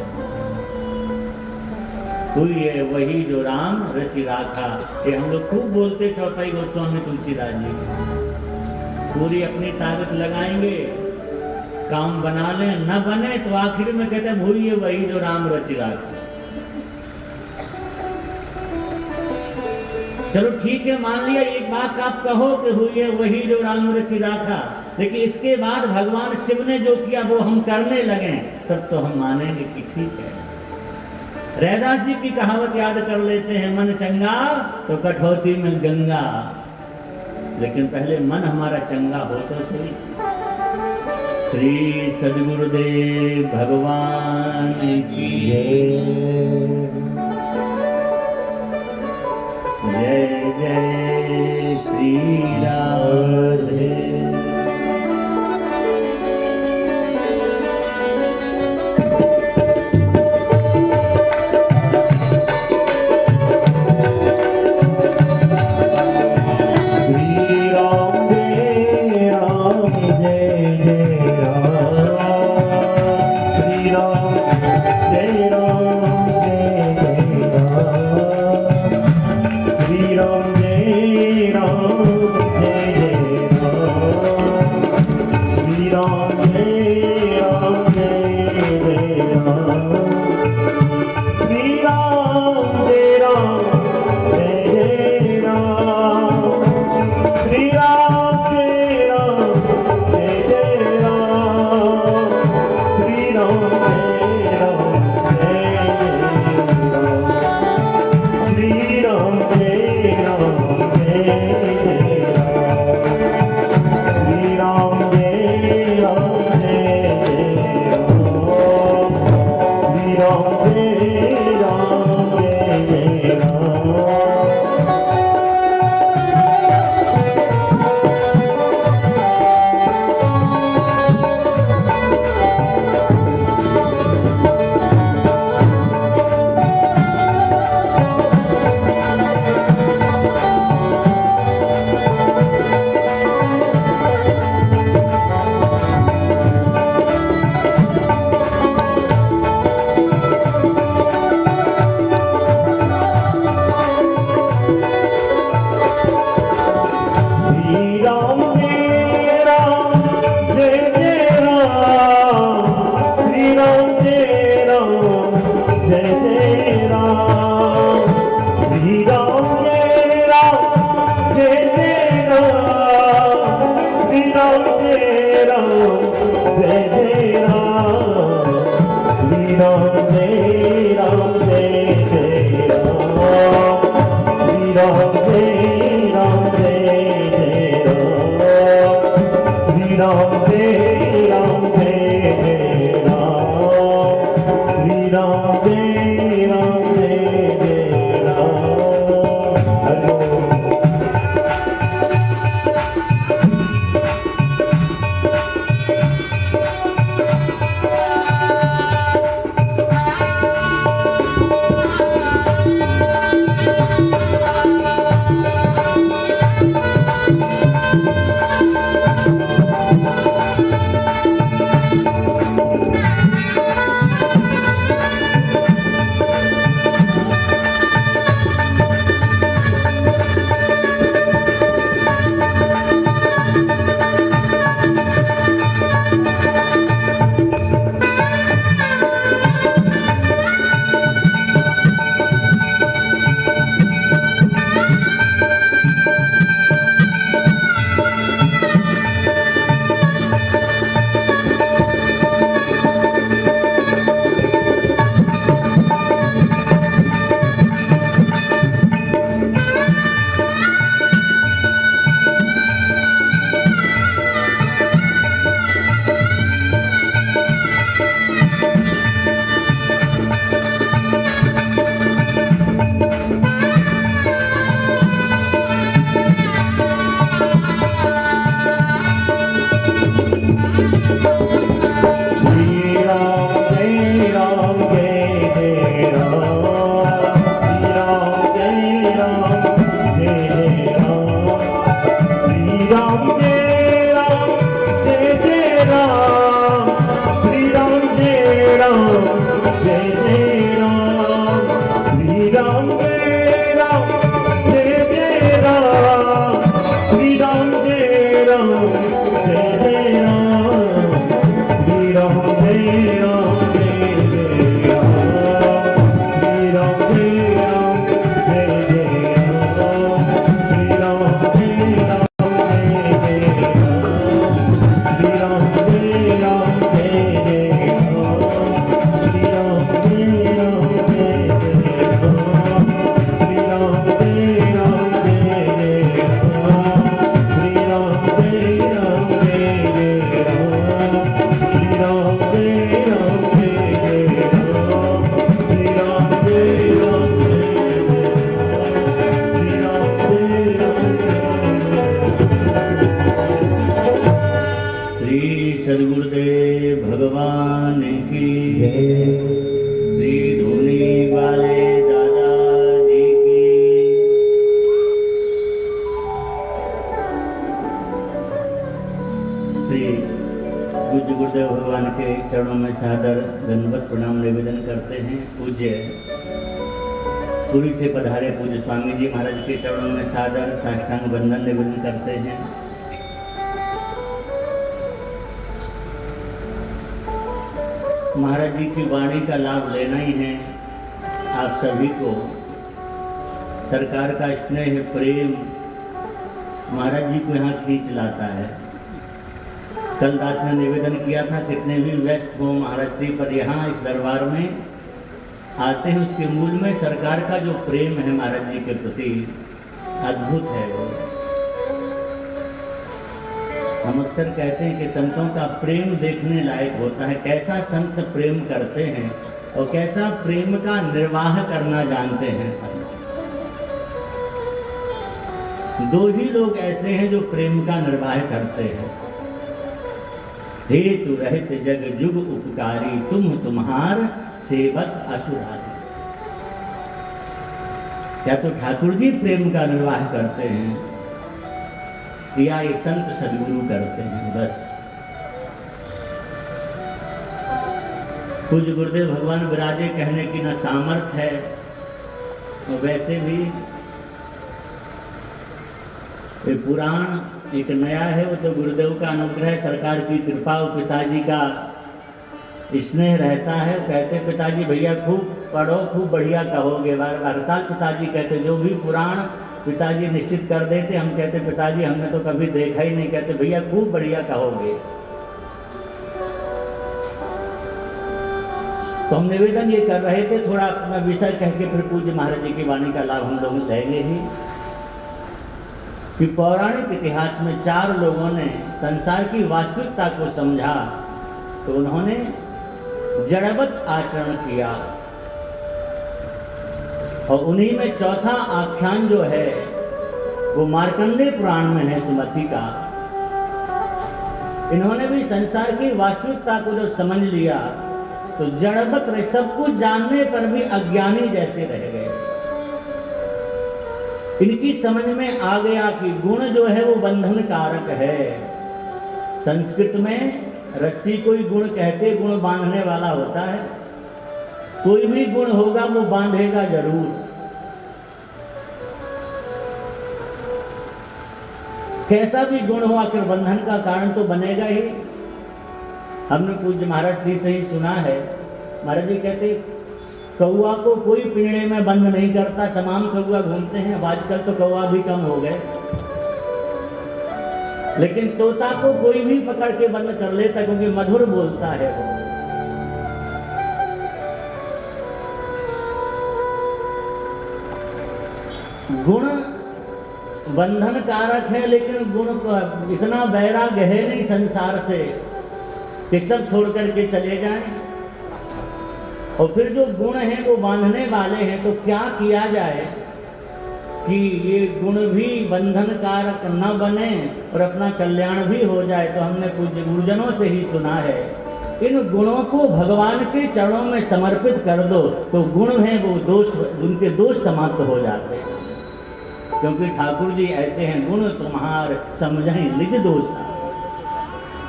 हुई है वही जो राम रचि राखा, ये हम लोग खूब बोलते चौपाई गोस्वामी तुलसीदास जी। पूरी अपनी ताकत लगाएंगे, काम बना लें, न बने तो आखिर में कहते हैं हुई है वही जो राम रचि राखा। चलो ठीक है, मान लिया एक बात आप कहो कि हुई है वही जो राम रचि राखा, लेकिन इसके बाद भगवान शिव ने जो किया वो हम करने लगे, तब तो हम मानेंगे कि ठीक है। रैदास जी की कहावत याद कर लेते हैं, मन चंगा तो कठौती में गंगा। लेकिन पहले मन हमारा चंगा हो तो सही। श्री सद्गुरुदेव भगवान की जय जय श्री राधे। Ram राम जय राम जय जय राम श्री राम जय राम जय जय राम श्री राम जय राम जय जय राम हरि ओम। चरणों में सादर दंडवत प्रणाम निवेदन करते हैं। पूज्य पुरी से पधारे पूज्य स्वामी जी महाराज के चरणों में सादर साष्टांग वंदन निवेदन करते हैं। महाराज जी की वाणी का लाभ लेना ही है। आप सभी को सरकार का स्नेह प्रेम महाराज जी को यहाँ खींच लाता है। कल दास ने निवेदन किया था, कितने भी व्यस्त हो महाराज श्री पर यहाँ इस दरबार में आते हैं, उसके मूल में सरकार का जो प्रेम है महाराज जी के प्रति अद्भुत है। वो हम अक्सर कहते हैं कि संतों का प्रेम देखने लायक होता है। कैसा संत प्रेम करते हैं और कैसा प्रेम का निर्वाह करना जानते हैं संत। दो ही लोग ऐसे हैं जो प्रेम का निर्वाह करते हैं। हेतु रहित जग जुग उपकारी, तुम तुम्हार सेवक असुरारी। क्या तो ठाकुर जी प्रेम का निर्वाह करते हैं या ये संत सदगुरु करते हैं। बस पूज्य गुरुदेव भगवान विराजे कहने की न सामर्थ्य है, और वैसे भी ये पुराण एक नया है। वो तो गुरुदेव का अनुग्रह, सरकार की कृपा और पिताजी का स्नेह रहता है। कहते पिताजी भैया खूब पढ़ो, खूब बढ़िया कहोगे। वार्ता पिताजी कहते जो भी पुराण पिताजी निश्चित कर देते, हम कहते पिताजी हमने तो कभी देखा ही नहीं। कहते भैया खूब बढ़िया कहोगे। तो हम निवेदन ये कर रहे थे, थोड़ा अपना विषय कह के फिर पूज्य महाराज जी की वाणी का लाभ हम लोग लेंगे ही, कि पौराणिक इतिहास में 4 लोगों ने संसार की वास्तविकता को समझा तो उन्होंने जड़वत आचरण किया, और उन्हीं में चौथा आख्यान जो है वो मार्कंडेय पुराण में है, सुमति का। इन्होंने भी संसार की वास्तविकता को जब समझ लिया तो जड़वत रहे, सब कुछ जानने पर भी अज्ञानी जैसे रह गए। इनकी समझ में आ गया कि गुण जो है वो बंधन कारक है। संस्कृत में रस्सी को ही गुण कहते, गुण बांधने वाला होता है। कोई भी गुण होगा वो बांधेगा जरूर। कैसा भी गुण हो आखिर बंधन का कारण तो बनेगा ही। हमने पूज्य महाराज श्री से ही सुना है, महाराज जी कहते कौआ को कोई पिंजड़े में बंद नहीं करता, तमाम कौआ घूमते हैं। अब आजकल तो कौआ भी कम हो गए, लेकिन तोता को कोई भी पकड़ के बंद कर लेता क्योंकि मधुर बोलता है वो। गुण बंधन कारक है, लेकिन गुण इतना वैराग्य है नहीं संसार से कि सब छोड़ करके चले जाएं। और फिर जो गुण हैं वो बांधने वाले हैं, तो क्या किया जाए कि ये गुण भी बंधन कारक न बने और अपना कल्याण भी हो जाए। तो हमने पूज्य गुरुजनों से ही सुना है, इन गुणों को भगवान के चरणों में समर्पित कर दो तो गुण हैं वो दोष, उनके दोष समाप्त हो जाते हैं। क्योंकि ठाकुर जी ऐसे हैं, गुण तुम्हार समझें निज दोष।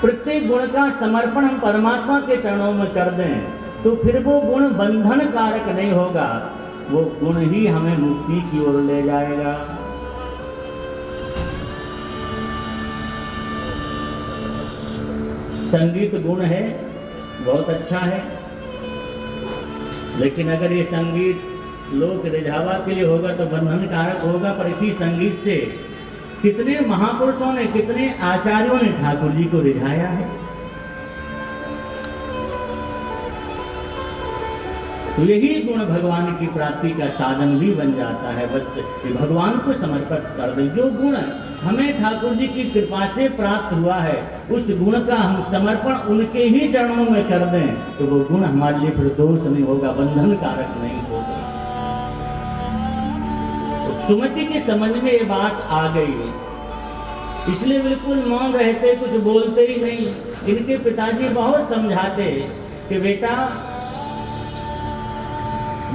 प्रत्येक गुण का समर्पण हम परमात्मा के चरणों में कर दें तो फिर वो गुण बंधन कारक नहीं होगा, वो गुण ही हमें मुक्ति की ओर ले जाएगा। संगीत गुण है, बहुत अच्छा है, लेकिन अगर ये संगीत लोक रिझावा के लिए होगा तो बंधन कारक होगा। पर इसी संगीत से कितने महापुरुषों ने, कितने आचार्यों ने ठाकुर जी को रिझाया है। तो यही गुण भगवान की प्राप्ति का साधन भी बन जाता है। बस भगवान को समर्पित कर दें। जो गुण हमें ठाकुर जी की कृपा से प्राप्त हुआ है, उस गुण का हम समर्पण उनके ही चरणों में कर दें तो वो गुण हमारे लिए फिर दोष नहीं होगा, बंधन कारक नहीं होगा। तो सुमति की समझ में ये बात आ गई, इसलिए बिल्कुल मौन रहते, कुछ बोलते ही नहीं। इनके पिताजी बहुत समझाते कि बेटा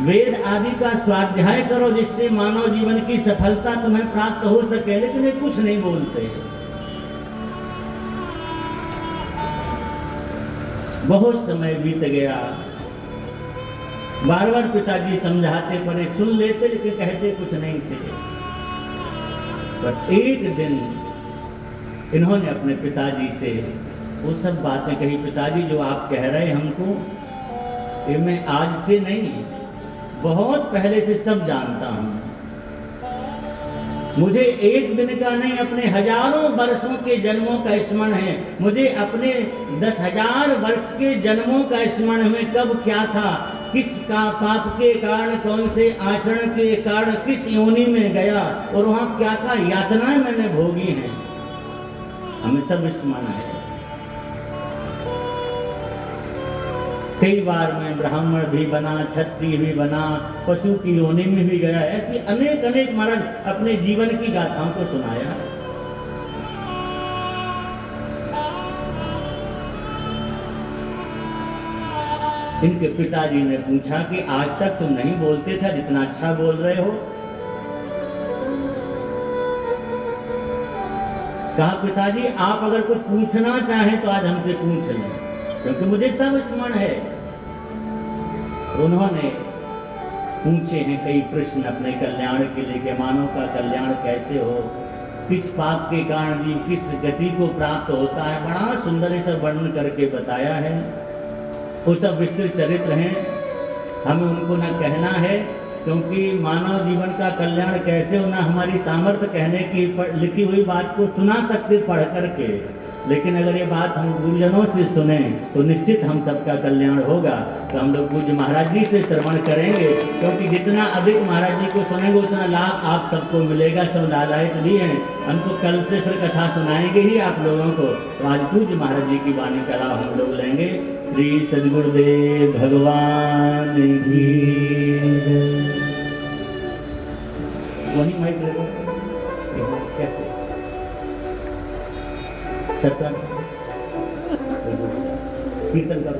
वेद आदि का स्वाध्याय करो जिससे मानव जीवन की सफलता तुम्हें प्राप्त हो सके, लेकिन ये कुछ नहीं बोलते। बहुत समय बीत गया, बार बार पिताजी समझाते पड़े, सुन लेते लेकिन कहते कुछ नहीं थे। पर एक दिन इन्होंने अपने पिताजी से वो सब बातें कही, पिताजी जो आप कह रहे हमको, ये मैं आज से नहीं बहुत पहले से सब जानता हूं। मुझे एक दिन का नहीं, अपने हजारों वर्षों के जन्मों का स्मरण है। मुझे अपने 10,000 वर्ष के जन्मों का स्मरण में कब क्या था, किस का पाप के कारण, कौन से आचरण के कारण किस योनि में गया और वहां क्या क्या यातनाएं मैंने भोगी हैं, हमें सब स्मरण है। कई बार मैं ब्राह्मण भी बना, क्षत्रिय भी बना, पशु की योनि में भी गया। ऐसी अनेक अनेक महाराज अपने जीवन की गाथाओं को सुनाया। इनके पिताजी ने पूछा कि आज तक तुम नहीं बोलते था, जितना अच्छा बोल रहे हो। कहा पिताजी आप अगर कुछ पूछना चाहें तो आज हमसे पूछ लें, क्योंकि मुझे सब स्मरण है। उन्होंने पूछे हैं कई प्रश्न अपने कल्याण के लिए कि मानव का कल्याण कैसे हो, किस पाप के कारण जीव किस गति को प्राप्त होता है। बड़ा सुंदर ये सब वर्णन करके बताया है। वो सब विस्तृत चरित्र हैं, हमें उनको न कहना है, क्योंकि मानव जीवन का कल्याण कैसे होना हमारी सामर्थ्य कहने की लिखी हुई बात को सुना सकते पढ़ करके, लेकिन अगर ये बात हम गुरुजनों से सुने तो निश्चित हम सबका कल्याण होगा। तो हम लोग पूज्य महाराज जी से श्रवण करेंगे, क्योंकि जितना अधिक महाराज जी को सुनेंगे उतना लाभ आप सबको मिलेगा। सब लालायत भी हैं, हम तो कल से फिर कथा सुनाएंगे ही आप लोगों को। तो आज पूज्य महाराज जी की वाणी का लाभ हम लोग लेंगे। श्री सद्गुरुदेव भगवान की वही माइक ले लो। कैसे सत्तर कीर्तन कर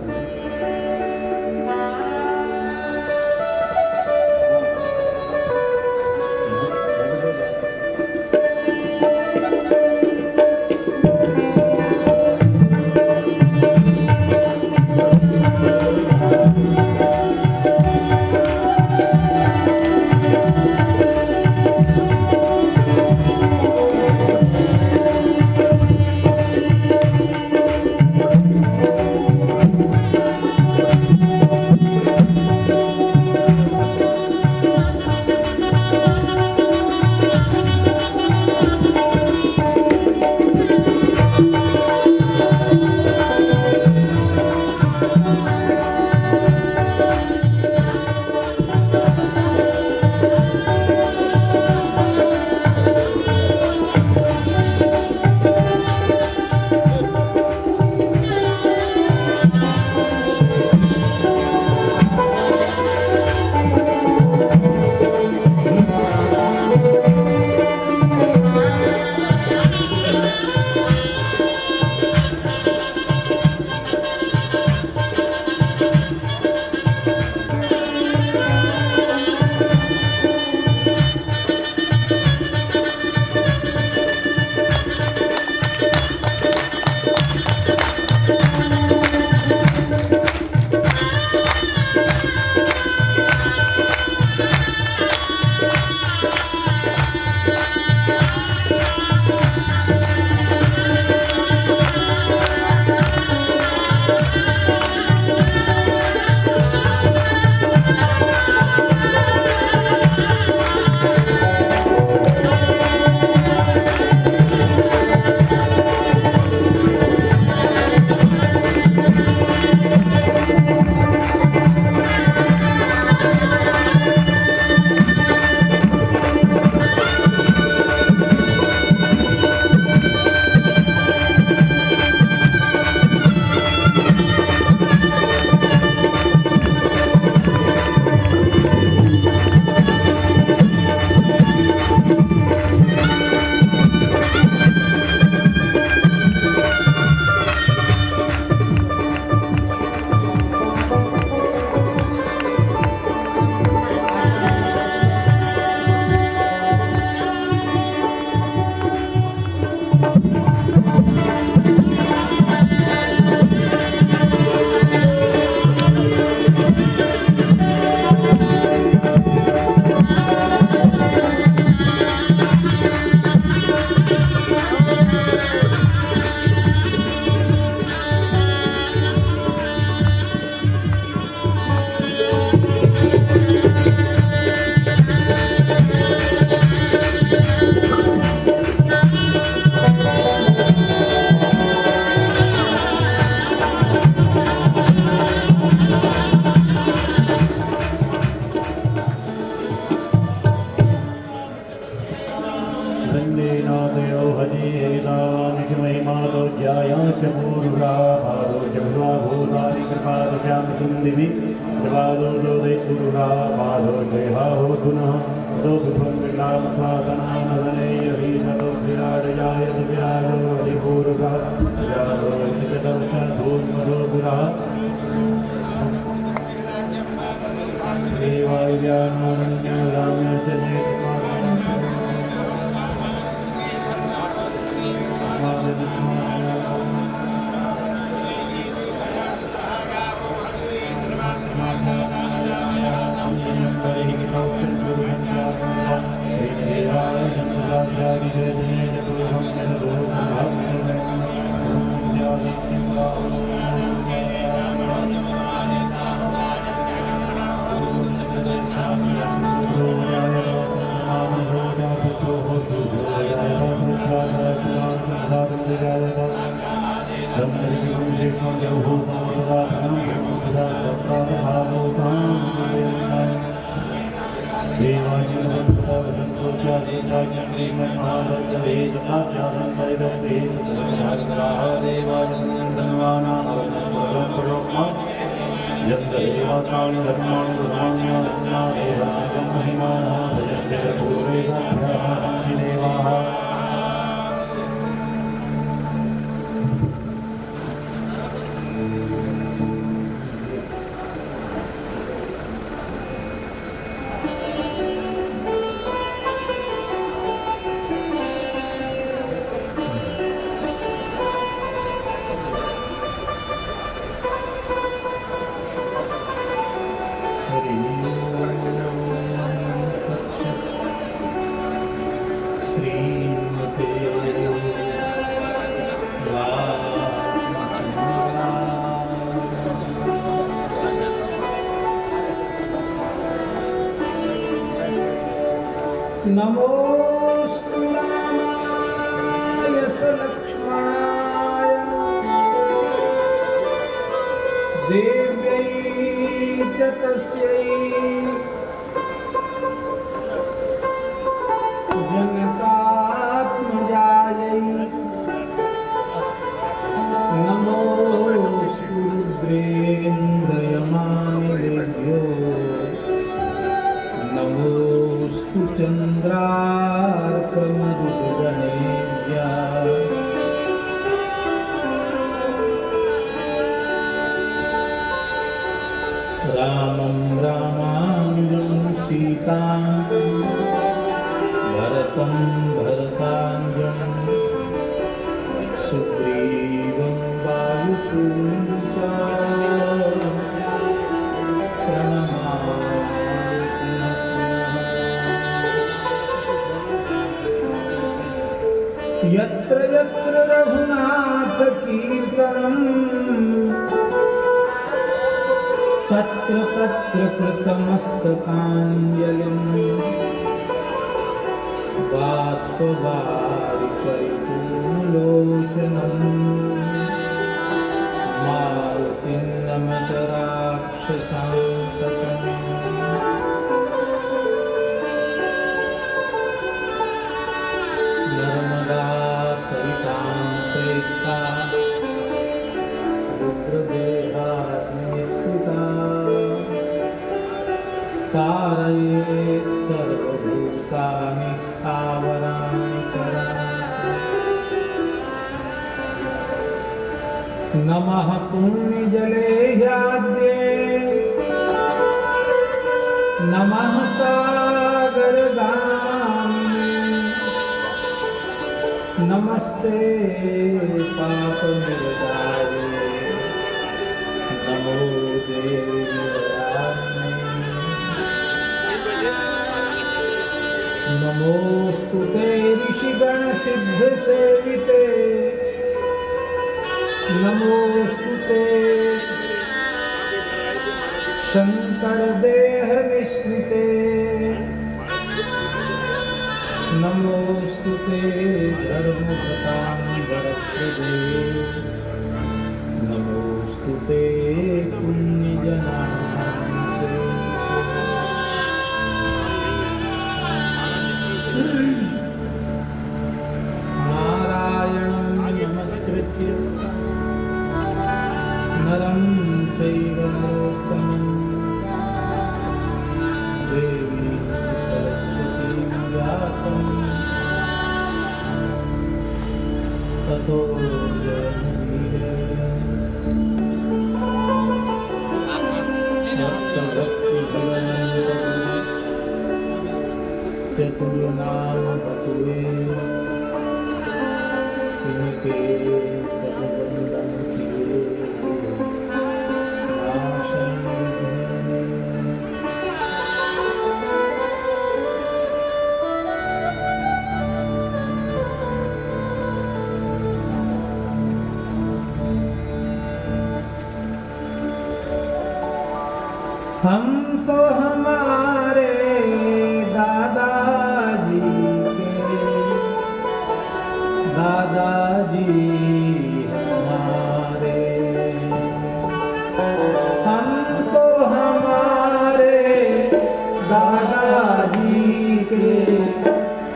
नमोस्तु रामाय सलक्ष्मणाय देव्यै च तस्यै जनकात्मजायै नमोस्तु रुद्रेन्द्रयमानिलेभ्यो नमोस्तु चन्द्रार्कमरुद्गणेभ्यः रामं रामानुजं सीतां भरतं भरतानुजं सुग्रीवं वायुसूतं यत्र यत्र रघुनाथ कीर्तनम् तत्र तत्र कृतमस्तकाञ्जलिम् बाष्पवारि परिपूर्णलोचनम् मारुतिं नमत राक्षसान्तकम् नर्मदा सरितां श्रेष्ठा रुद्रदेहाग्निस्थिता तारयेत् सर्वभूतानि स्थावराणि चराचरम् नमः पुण्यजले ह्याद्ये नमः सागरगामिने नमस्ते पापनिर्दाये नमो देवी नमोस्तु ते ऋषिगणसिद्धसेविते नमोस्तु ते शङ्करदेहनिःसृते नमोस्तु ते धर्मप्रदानवरप्रदे नमोस्तु ते पुण्यजनानां सेविते नारायणं नमस्कृत्य नरं चैव नरोत्तमं देवीं सरस्वतीं व्यासं ततो जयमुदीरये चतुर्नाम बटुए इनके प्रबंधन किए नाशन हम तो हमारे दादाजी के दादाजी हमारे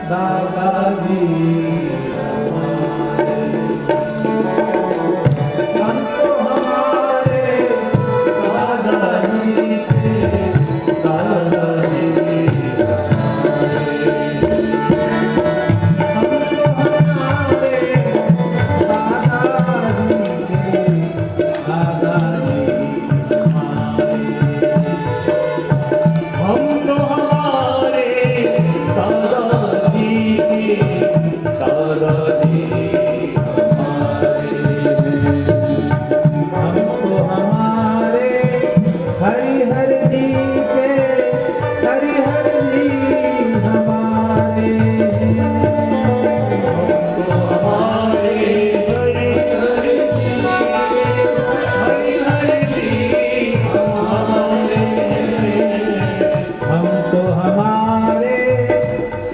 दादाजी हमारे। हम तो हमारे दादाजी के दादाजी हम तो हमारे दादाजी के दादाजी हम तो हमारे हरिहर जी के हरिहर जी हमारे। हमारे हरि हरि जी हरि हरि जी हमारे। हम तो हमारे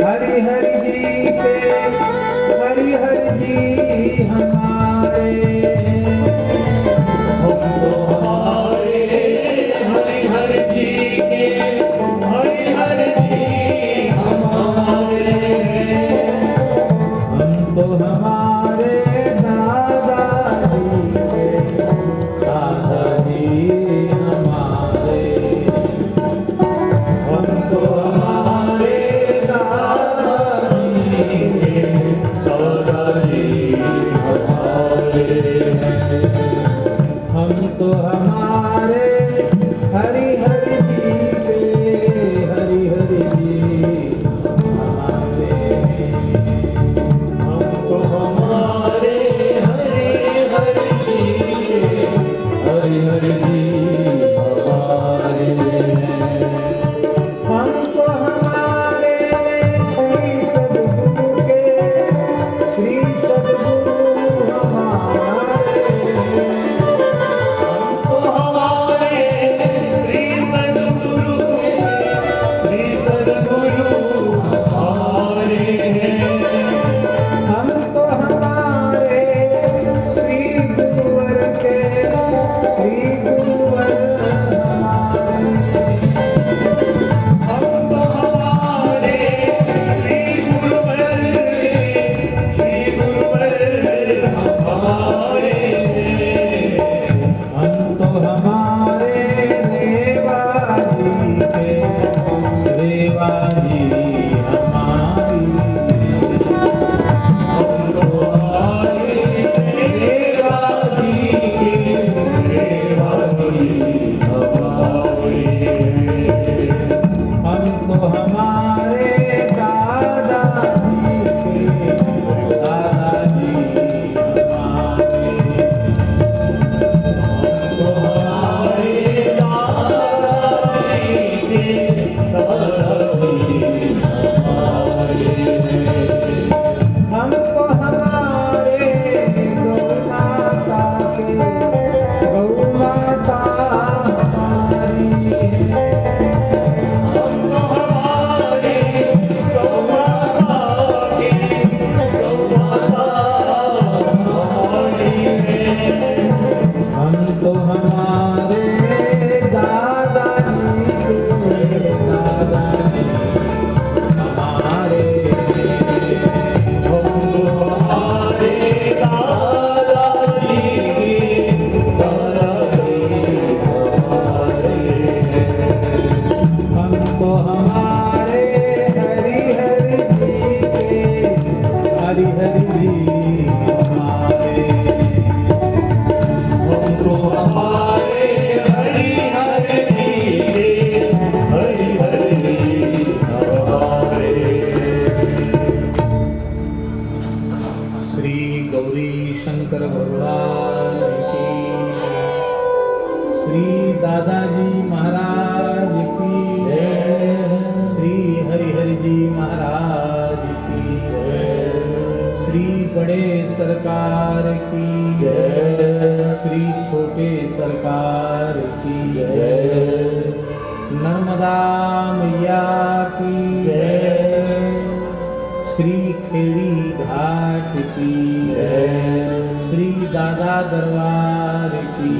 हरिहर जी के हरिहर जी हमारे। हम तो हमारे हरि हरि जी के हरि हरि जी हमारे। हम तो हमारे दादाजी के दादाजी हमारे। हम तो हमारे दादाजी के दादाजी हमारे। हम तो हमारे हरिहर जी के हरिहर जी हमारे। हम तो हमारे हरि हरि जी हरि हरि जी हमारे। हम तो हमारे श्री सद्गुरु के श्री सद्गुरु हमारे। हम तो हमारे श्री सद्गुरु श्री सद्गुरु हमारे। हम तो हमारे श्री गुरुवर के श्री गुरुवर हमारे। हम तो हमारे श्री गुरुवर हमारे। हम तो हमारे देवाजी के देवाजी हमारी। हम तो हमारे देवाजी के देवाजी हमारे। हम तो हमारे दादाजी के दादाजी हमारे। तो हमारे दादाजी के दादाजी हमारे। हम तो हमारे गौ माता के गौ माता हमारी। हम तो हमारे गौ माता के गौ माता हमारे। हम तो हमारे दादाजी के दादाजी हमारे। हम तो हमारे दादाजी के दादाजी हमारे। हम तो हमारे हरिहर जी के हरिहर जी हमारे। हम तो हमारे हरि हरि जी के हरि हरि जी हमारे। श्री गौरी शंकर भगवान की श्री दादाजी महाराज की श्री हरिहर जी महाराज की श्री बड़े सरकार की श्री छोटे सरकार की नर्मदा मैया की श्री खेड़ी घाट की श्री दादा दरबार की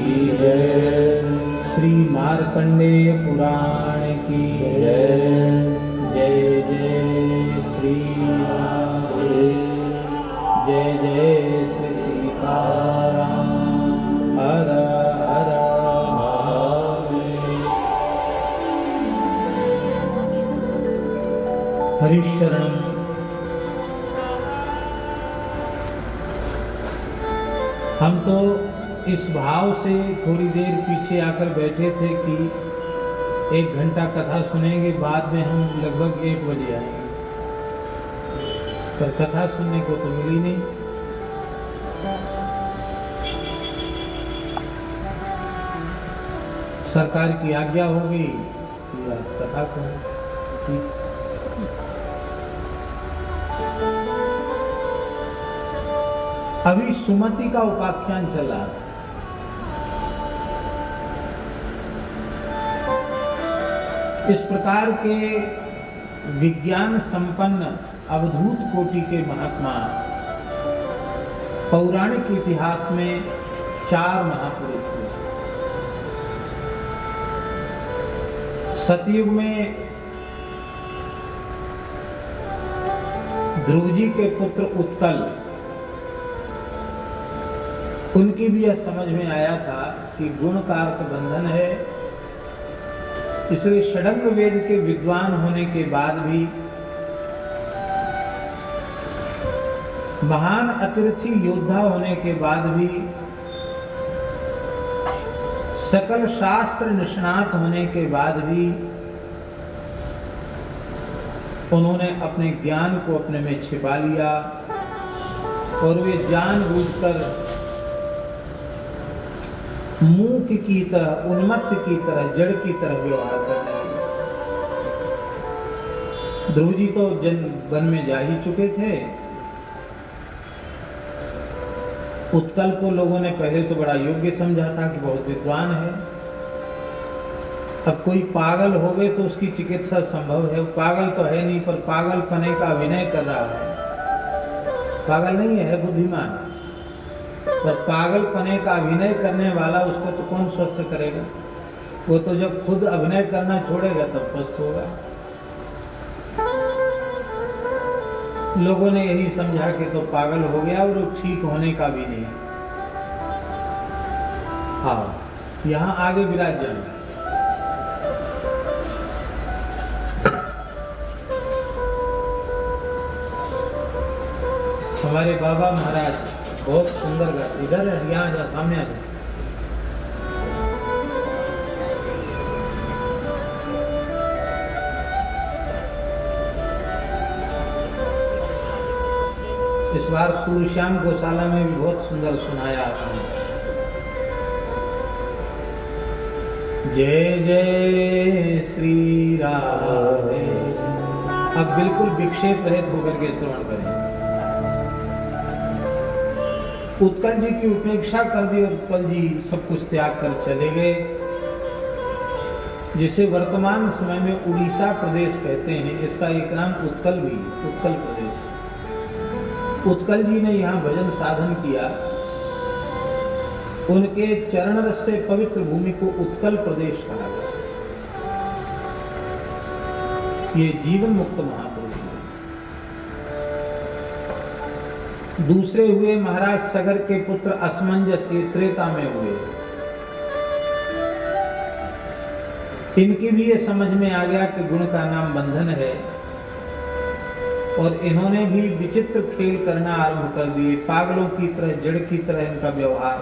श्री मार्कंडेय पुराण की जय जय श्री राधे जय जय श्री सीताराम हर हर महादेव। हरिशरणम। हम तो इस भाव से थोड़ी देर पीछे आकर बैठे थे कि 1 घंटा कथा सुनेंगे, बाद में हम लगभग 1 बजे आएंगे, पर कथा सुनने को तो मिली नहीं। सरकार की आज्ञा होगी या कथा को ठीक। अभी सुमति का उपाख्यान चला। इस प्रकार के विज्ञान संपन्न अवधूत कोटि के महात्मा पौराणिक इतिहास में 4 महापुरुष हुए। सतयुग में ध्रुव जी के पुत्र उत्कल, उनकी भी यह समझ में आया था कि गुण का अर्थ बंधन है, इसलिए षडंग वेद के विद्वान होने के बाद भी, महान अतिरथी योद्धा होने के बाद भी, सकल शास्त्र निष्णात होने के बाद भी उन्होंने अपने ज्ञान को अपने में छिपा लिया और वे जानबूझकर मूक की तरह, उन्मत्त की तरह, जड़ की तरह व्यवहार करने लगे। ध्रुव जी तो वन में जा ही चुके थे। उत्कल को लोगों ने पहले तो बड़ा योग्य समझा था कि बहुत विद्वान है। अब कोई पागल हो गए तो उसकी चिकित्सा संभव है। पागल तो है नहीं, पर पागल पने का अभिनय कर रहा है। पागल नहीं है, बुद्धिमान। पर पागल पने का अभिनय करने वाला, उसको तो कौन स्वस्थ करेगा? वो तो जब खुद अभिनय करना छोड़ेगा तब स्वस्थ होगा। लोगों ने यही समझा कि तो पागल हो गया और वो ठीक होने का भी नहीं। हाँ, यहाँ आगे विराज जाना। हमारे बाबा महाराज बहुत सुंदर गाते। इधर है, यहाँ जा, सामने आ जा। इस बार सूर्यश्याम गौशाला में भी बहुत सुंदर सुनाया आपने। जय जय श्री राधे। अब बिल्कुल विक्षेप रहित होकर के श्रवण करें। उत्कल जी की उपेक्षा कर दी और उत्कल जी सब कुछ त्याग कर चले गए, जिसे वर्तमान समय में उड़ीसा प्रदेश कहते हैं। इसका एक नाम उत्कल भी, उत्कल प्रदेश। उत्कल जी ने यहाँ भजन साधन किया। उनके चरण रस से पवित्र भूमि को उत्कल प्रदेश कहा गया। ये जीवन मुक्त महापुरुष हैं। दूसरे हुए महाराज सगर के पुत्र असमंजस, ये त्रेता में हुए। इनकी भी ये समझ में आ गया कि गुण का नाम बंधन है, और इन्होंने भी विचित्र खेल करना आरंभ कर दिए। पागलों की तरह, जड़ की तरह इनका व्यवहार।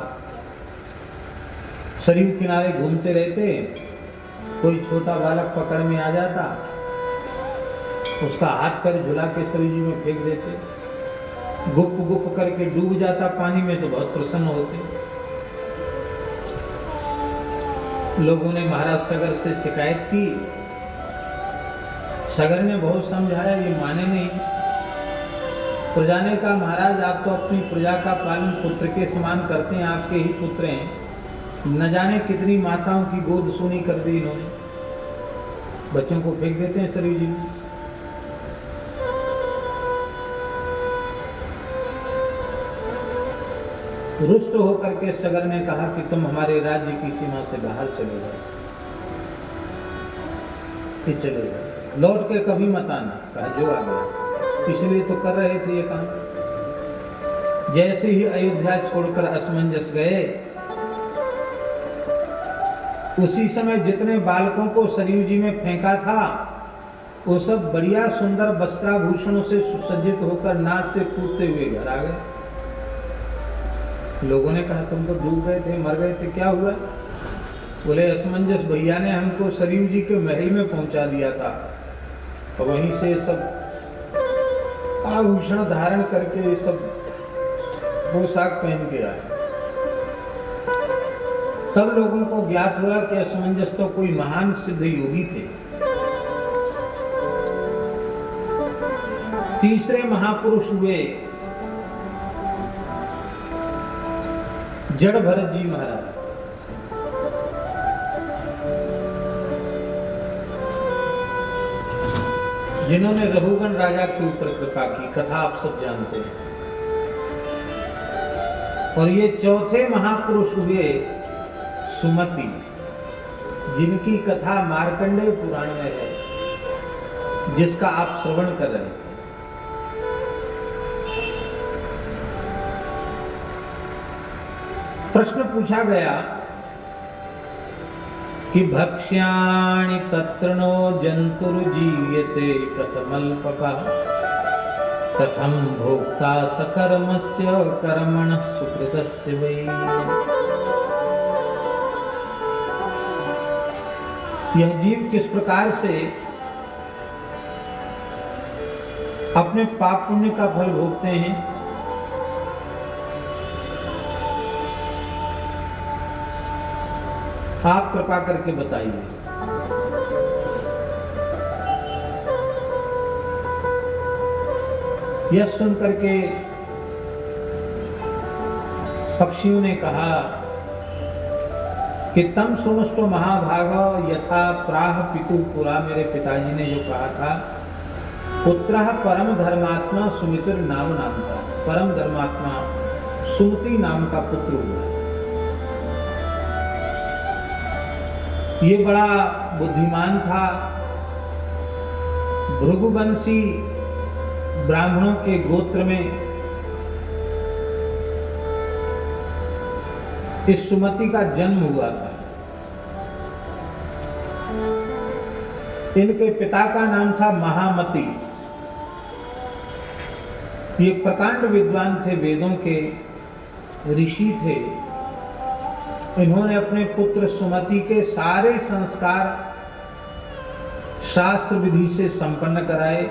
सरयू किनारे घूमते रहते, कोई छोटा बालक पकड़ में आ जाता, उसका हाथ पैर झुला के सरयू जी में फेंक देते। गुप गुप करके डूब जाता पानी में तो बहुत प्रसन्न होते। लोगों ने महाराज सगर से शिकायत की। सगर ने बहुत समझाया, ये माने नहीं। प्रजा ने कहा, महाराज आप तो अपनी प्रजा का पालन पुत्र के समान करते हैं, आपके ही पुत्र हैं। न जाने कितनी माताओं की गोद सूनी कर दी इन्होंने। बच्चों को फेंक देते हैं सरयू जी में। रुष्ट होकर के सगर ने कहा कि तुम हमारे राज्य की सीमा से बाहर चले जाओ। कि चले जाओ, लौट के कभी मत आना। कहा जो आ गया। इसलिए तो कर रहे थे ये काम। जैसे ही अयोध्या छोड़कर असमंजस गए, उसी समय जितने बालकों को सरयू जी में फेंका था वो सब बढ़िया सुंदर वस्त्राभूषणों से सुसज्जित होकर नाचते कूदते हुए घर आ गए। लोगों ने कहा तुम तो डूब गए थे, मर गए थे, क्या हुआ? बोले असमंजस भैया ने हमको सरयू जी के महल में पहुंचा दिया था और वहीं से सब आभूषण धारण करके सब पोशाक पहन के आए। तब लोगों को ज्ञात हुआ कि असमंजस तो कोई महान सिद्ध योगी थे। तीसरे महापुरुष हुए जड़ भरत जी महाराज। जिन्होंने रघुगण राजा के ऊपर कृपा की, कथा आप सब जानते हैं। और ये चौथे महापुरुष हुए सुमति, जिनकी कथा मार्कंडेय पुराण में है, जिसका आप श्रवण कर रहे थे। प्रश्न पूछा गया कि भक्ष्याणि तत्र नो जंतुर्जीयते कथमल्पकः कथं भोक्ता सकर्मस्य कर्मणः सुकृतस्य वै। यह जीव किस प्रकार से अपने पाप पुण्य का फल भोगते हैं, आप कृपा करके बताइए। यह सुनकर के पक्षियों ने कहा कि तम सुनस्व महाभाग यथा प्राह पितु पुरा। मेरे पिताजी ने जो कहा था, पुत्रः परम धर्मात्मा सुमित्र नाम था। परम धर्मात्मा सुमति नाम का पुत्र हुआ। ये बड़ा बुद्धिमान था। भृगुवंशी ब्राह्मणों के गोत्र में इस सुमति का जन्म हुआ था। इनके पिता का नाम था महामति। ये प्रकांड विद्वान थे, वेदों के ऋषि थे। इन्होंने अपने पुत्र सुमति के सारे संस्कार शास्त्र विधि से संपन्न कराए।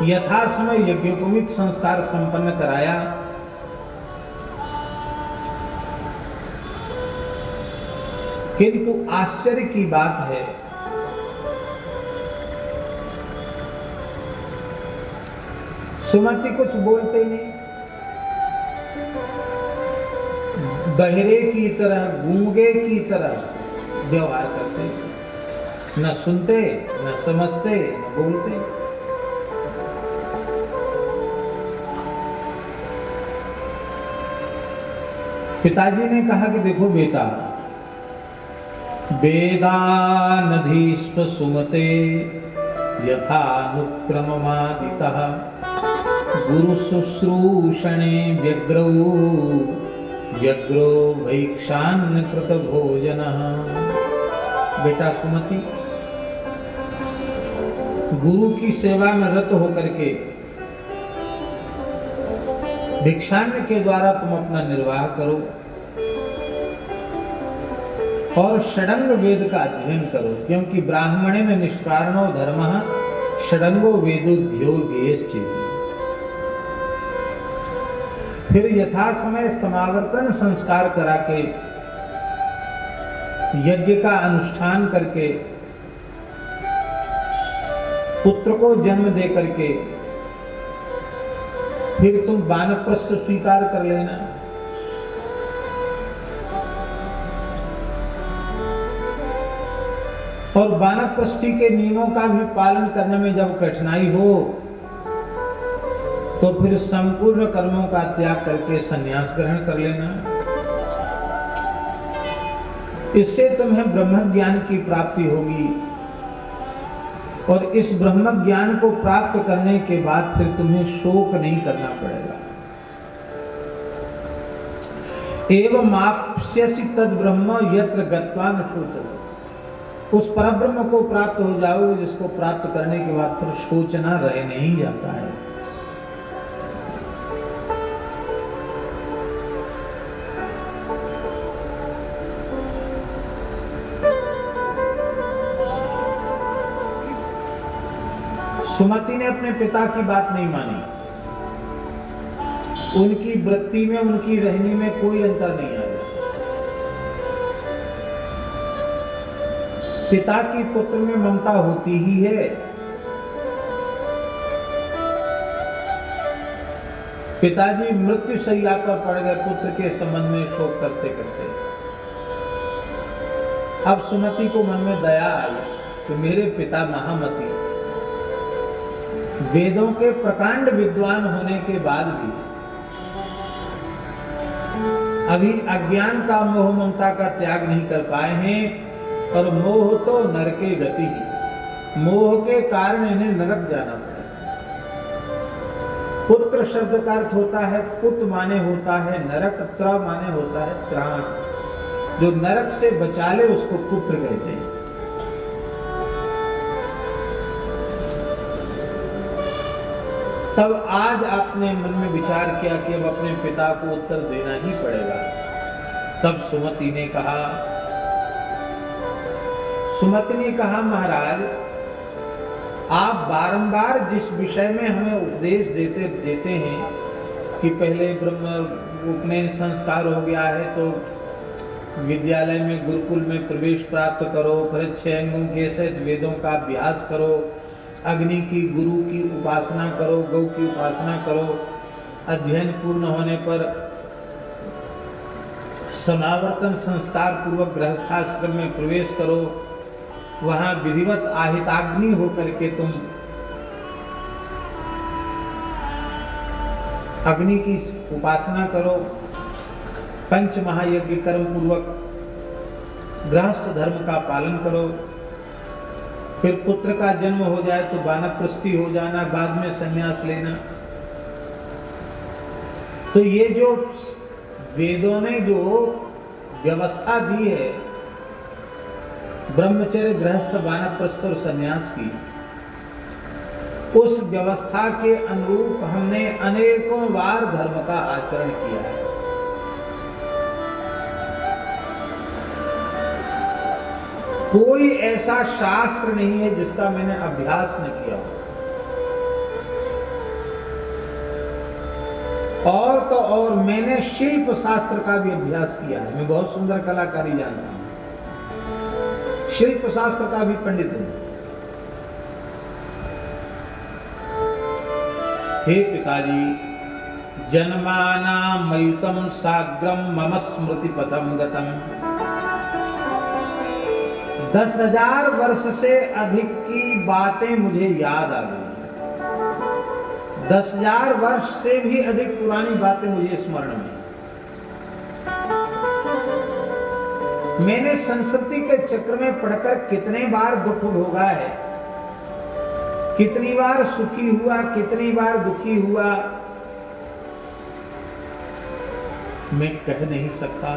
यथा समय यज्ञोपवीत संस्कार संपन्न कराया। किंतु आश्चर्य की बात है, सुमति कुछ बोलते ही नहीं। बहरे की तरह, गूंगे की तरह व्यवहार करते, न सुनते, न समझते, न बोलते। पिताजी ने कहा कि देखो बेटा, वेदानधीस्व सुमते यथानुक्रममादितः गुरु शुश्रूषणे व्यग्रौ व्यग्रो भैक्षान्न कृत भोजनः। बेटा सुमति, गुरु की सेवा में रत होकर के भिक्षान्न के द्वारा तुम अपना निर्वाह करो और षडंग वेद का अध्ययन करो, क्योंकि ब्राह्मणेन निष्कारणो धर्मः षडंगो वेदोऽध्यो ज्ञेयश्चेति। फिर यथा समय समावर्तन संस्कार करा के यज्ञ का अनुष्ठान करके पुत्र को जन्म दे करके फिर तुम वानप्रस्थ स्वीकार कर लेना। और वानप्रस्थी के नियमों का भी पालन करने में जब कठिनाई हो तो फिर संपूर्ण कर्मों का त्याग करके संन्यास ग्रहण कर लेना। इससे तुम्हें ब्रह्म ज्ञान की प्राप्ति होगी और इस ब्रह्म ज्ञान को प्राप्त करने के बाद फिर तुम्हें शोक नहीं करना पड़ेगा। एवं आप्स्यसि तद ब्रह्म यत्र गत्वा न शोचति। उस परब्रह्म को प्राप्त हो जाओगे जिसको प्राप्त करने के बाद फिर सोचना रह नहीं जाता है। सुमति ने अपने पिता की बात नहीं मानी। उनकी वृत्ति में, उनकी रहनी में कोई अंतर नहीं आया। पिता की पुत्र में ममता होती ही है। पिताजी मृत्यु शैया पर पड़ गए पुत्र के संबंध में शोक करते करते। अब सुमति को मन में दया आई कि मेरे पिता महामती वेदों के प्रकांड विद्वान होने के बाद भी अभी अज्ञान का मोह ममता का त्याग नहीं कर पाए हैं और मोह तो नरके गति ही, मोह के कारण इन्हें नरक जाना पड़ा। पुत्र शब्द का अर्थ होता है पुत माने होता है नरक, त्र माने होता है त्राण। जो नरक से बचा ले उसको पुत्र कहते हैं। तब आज आपने मन में विचार किया कि अब अपने पिता को उत्तर देना ही पड़ेगा। तब सुमति ने कहा महाराज आप बारंबार जिस विषय में हमें उपदेश देते हैं कि पहले ब्रह्म उपनयन संस्कार हो गया है तो विद्यालय में गुरुकुल में प्रवेश प्राप्त करो, फिर 6 अंगों के सहित वेदों का अभ्यास करो, अग्नि की गुरु की उपासना करो, गौ की उपासना करो, अध्ययन पूर्ण होने पर समावर्तन संस्कार पूर्वक गृहस्थाश्रम में प्रवेश करो, वहां विधिवत आहिताग्नि होकर के तुम अग्नि की उपासना करो, पंच महायज्ञ कर्म पूर्वक गृहस्थ धर्म का पालन करो, फिर पुत्र का जन्म हो जाए तो वानप्रस्थी हो जाना, बाद में संन्यास लेना। तो ये जो वेदों ने जो व्यवस्था दी है ब्रह्मचर्य गृहस्थ वानप्रस्थ और संन्यास की, उस व्यवस्था के अनुरूप हमने अनेकों बार धर्म का आचरण किया है। कोई ऐसा शास्त्र नहीं है जिसका मैंने अभ्यास न किया हो। और तो और मैंने शिल्प शास्त्र का भी अभ्यास किया है। मैं बहुत सुंदर कलाकारी जानता हूं, शिल्प शास्त्र का भी पंडित हूं। हे पिताजी, जन्मानामयुतम साग्रम मम स्मृति पथम गतम। 10,000 वर्ष से अधिक की बातें मुझे याद आ गई। 10,000 वर्ष से भी अधिक पुरानी बातें मुझे स्मरण में। मैंने संस्कृति के चक्र में पढ़कर कितने बार दुख भोगा है, कितनी बार सुखी हुआ, कितनी बार दुखी हुआ, मैं कह नहीं सकता।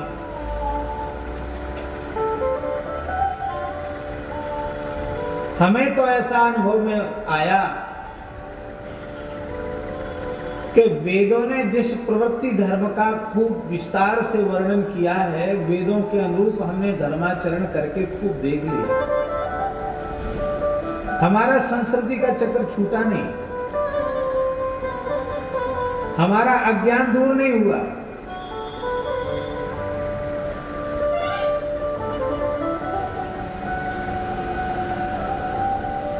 हमें तो ऐसा अनुभव में आया कि वेदों ने जिस प्रवृत्ति धर्म का खूब विस्तार से वर्णन किया है, वेदों के अनुरूप हमने धर्माचरण करके खूब देख लिया। हमारा संस्कृति का चक्र छूटा नहीं, हमारा अज्ञान दूर नहीं हुआ।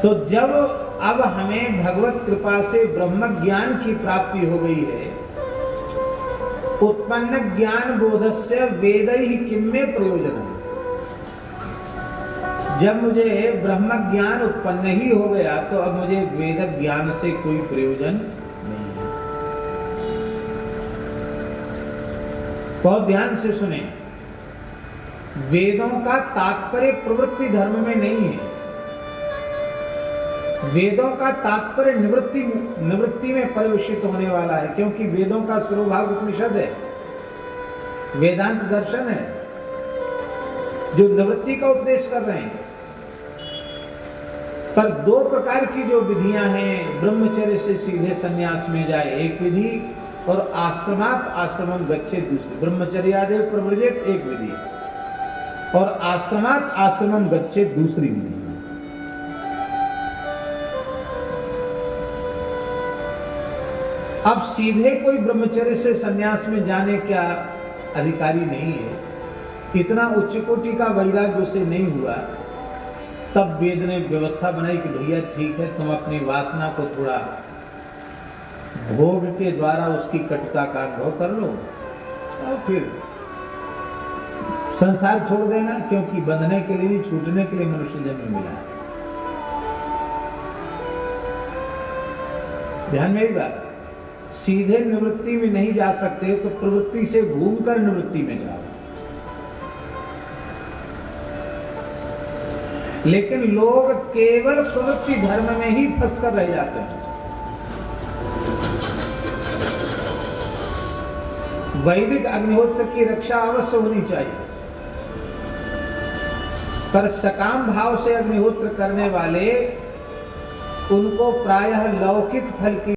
तो जब अब हमें भगवत कृपा से ब्रह्म ज्ञान की प्राप्ति हो गई है, उत्पन्न ज्ञान बोधस्य वेदैहि किम्मे प्रयोजनम्। जब मुझे ब्रह्म ज्ञान उत्पन्न ही हो गया तो अब मुझे वेद ज्ञान से कोई प्रयोजन नहीं है। बहुत ध्यान से सुने, वेदों का तात्पर्य प्रवृत्ति धर्म में नहीं है। वेदों का तात्पर्य निवृत्ति में परिवेशित होने वाला है, क्योंकि वेदों का सिरोभाग उपनिषद है, वेदांत दर्शन है जो निवृत्ति का उपदेश कर रहे हैं। पर दो प्रकार की जो विधियां हैं, ब्रह्मचर्य से सीधे संन्यास में जाए एक विधि, और आश्रमात् आश्रमं गच्छेत् दूसरी। ब्रह्मचर्यादेव प्रव्रजेत एक विधि, और आश्रमात् आश्रमं गच्छेत् दूसरी विधि। अब सीधे कोई ब्रह्मचर्य से संन्यास में जाने का अधिकारी नहीं है, इतना उच्च कोटि का वैराग्य उसे नहीं हुआ, तब वेद ने व्यवस्था बनाई कि भैया ठीक है, तुम अपनी वासना को थोड़ा भोग के द्वारा उसकी कटुता का अनुभव कर लो और फिर संसार छोड़ देना, क्योंकि बंधने के लिए नहीं, छूटने के लिए मनुष्य जन्म मिला है। ध्यान में एक बात, सीधे निवृत्ति में नहीं जा सकते तो प्रवृत्ति से घूमकर निवृत्ति में जाओ। लेकिन लोग केवल प्रवृत्ति धर्म में ही फंसकर रह जाते हैं। वैदिक अग्निहोत्र की रक्षा अवश्य होनी चाहिए, पर सकाम भाव से अग्निहोत्र करने वाले उनको प्रायः लौकिक फल की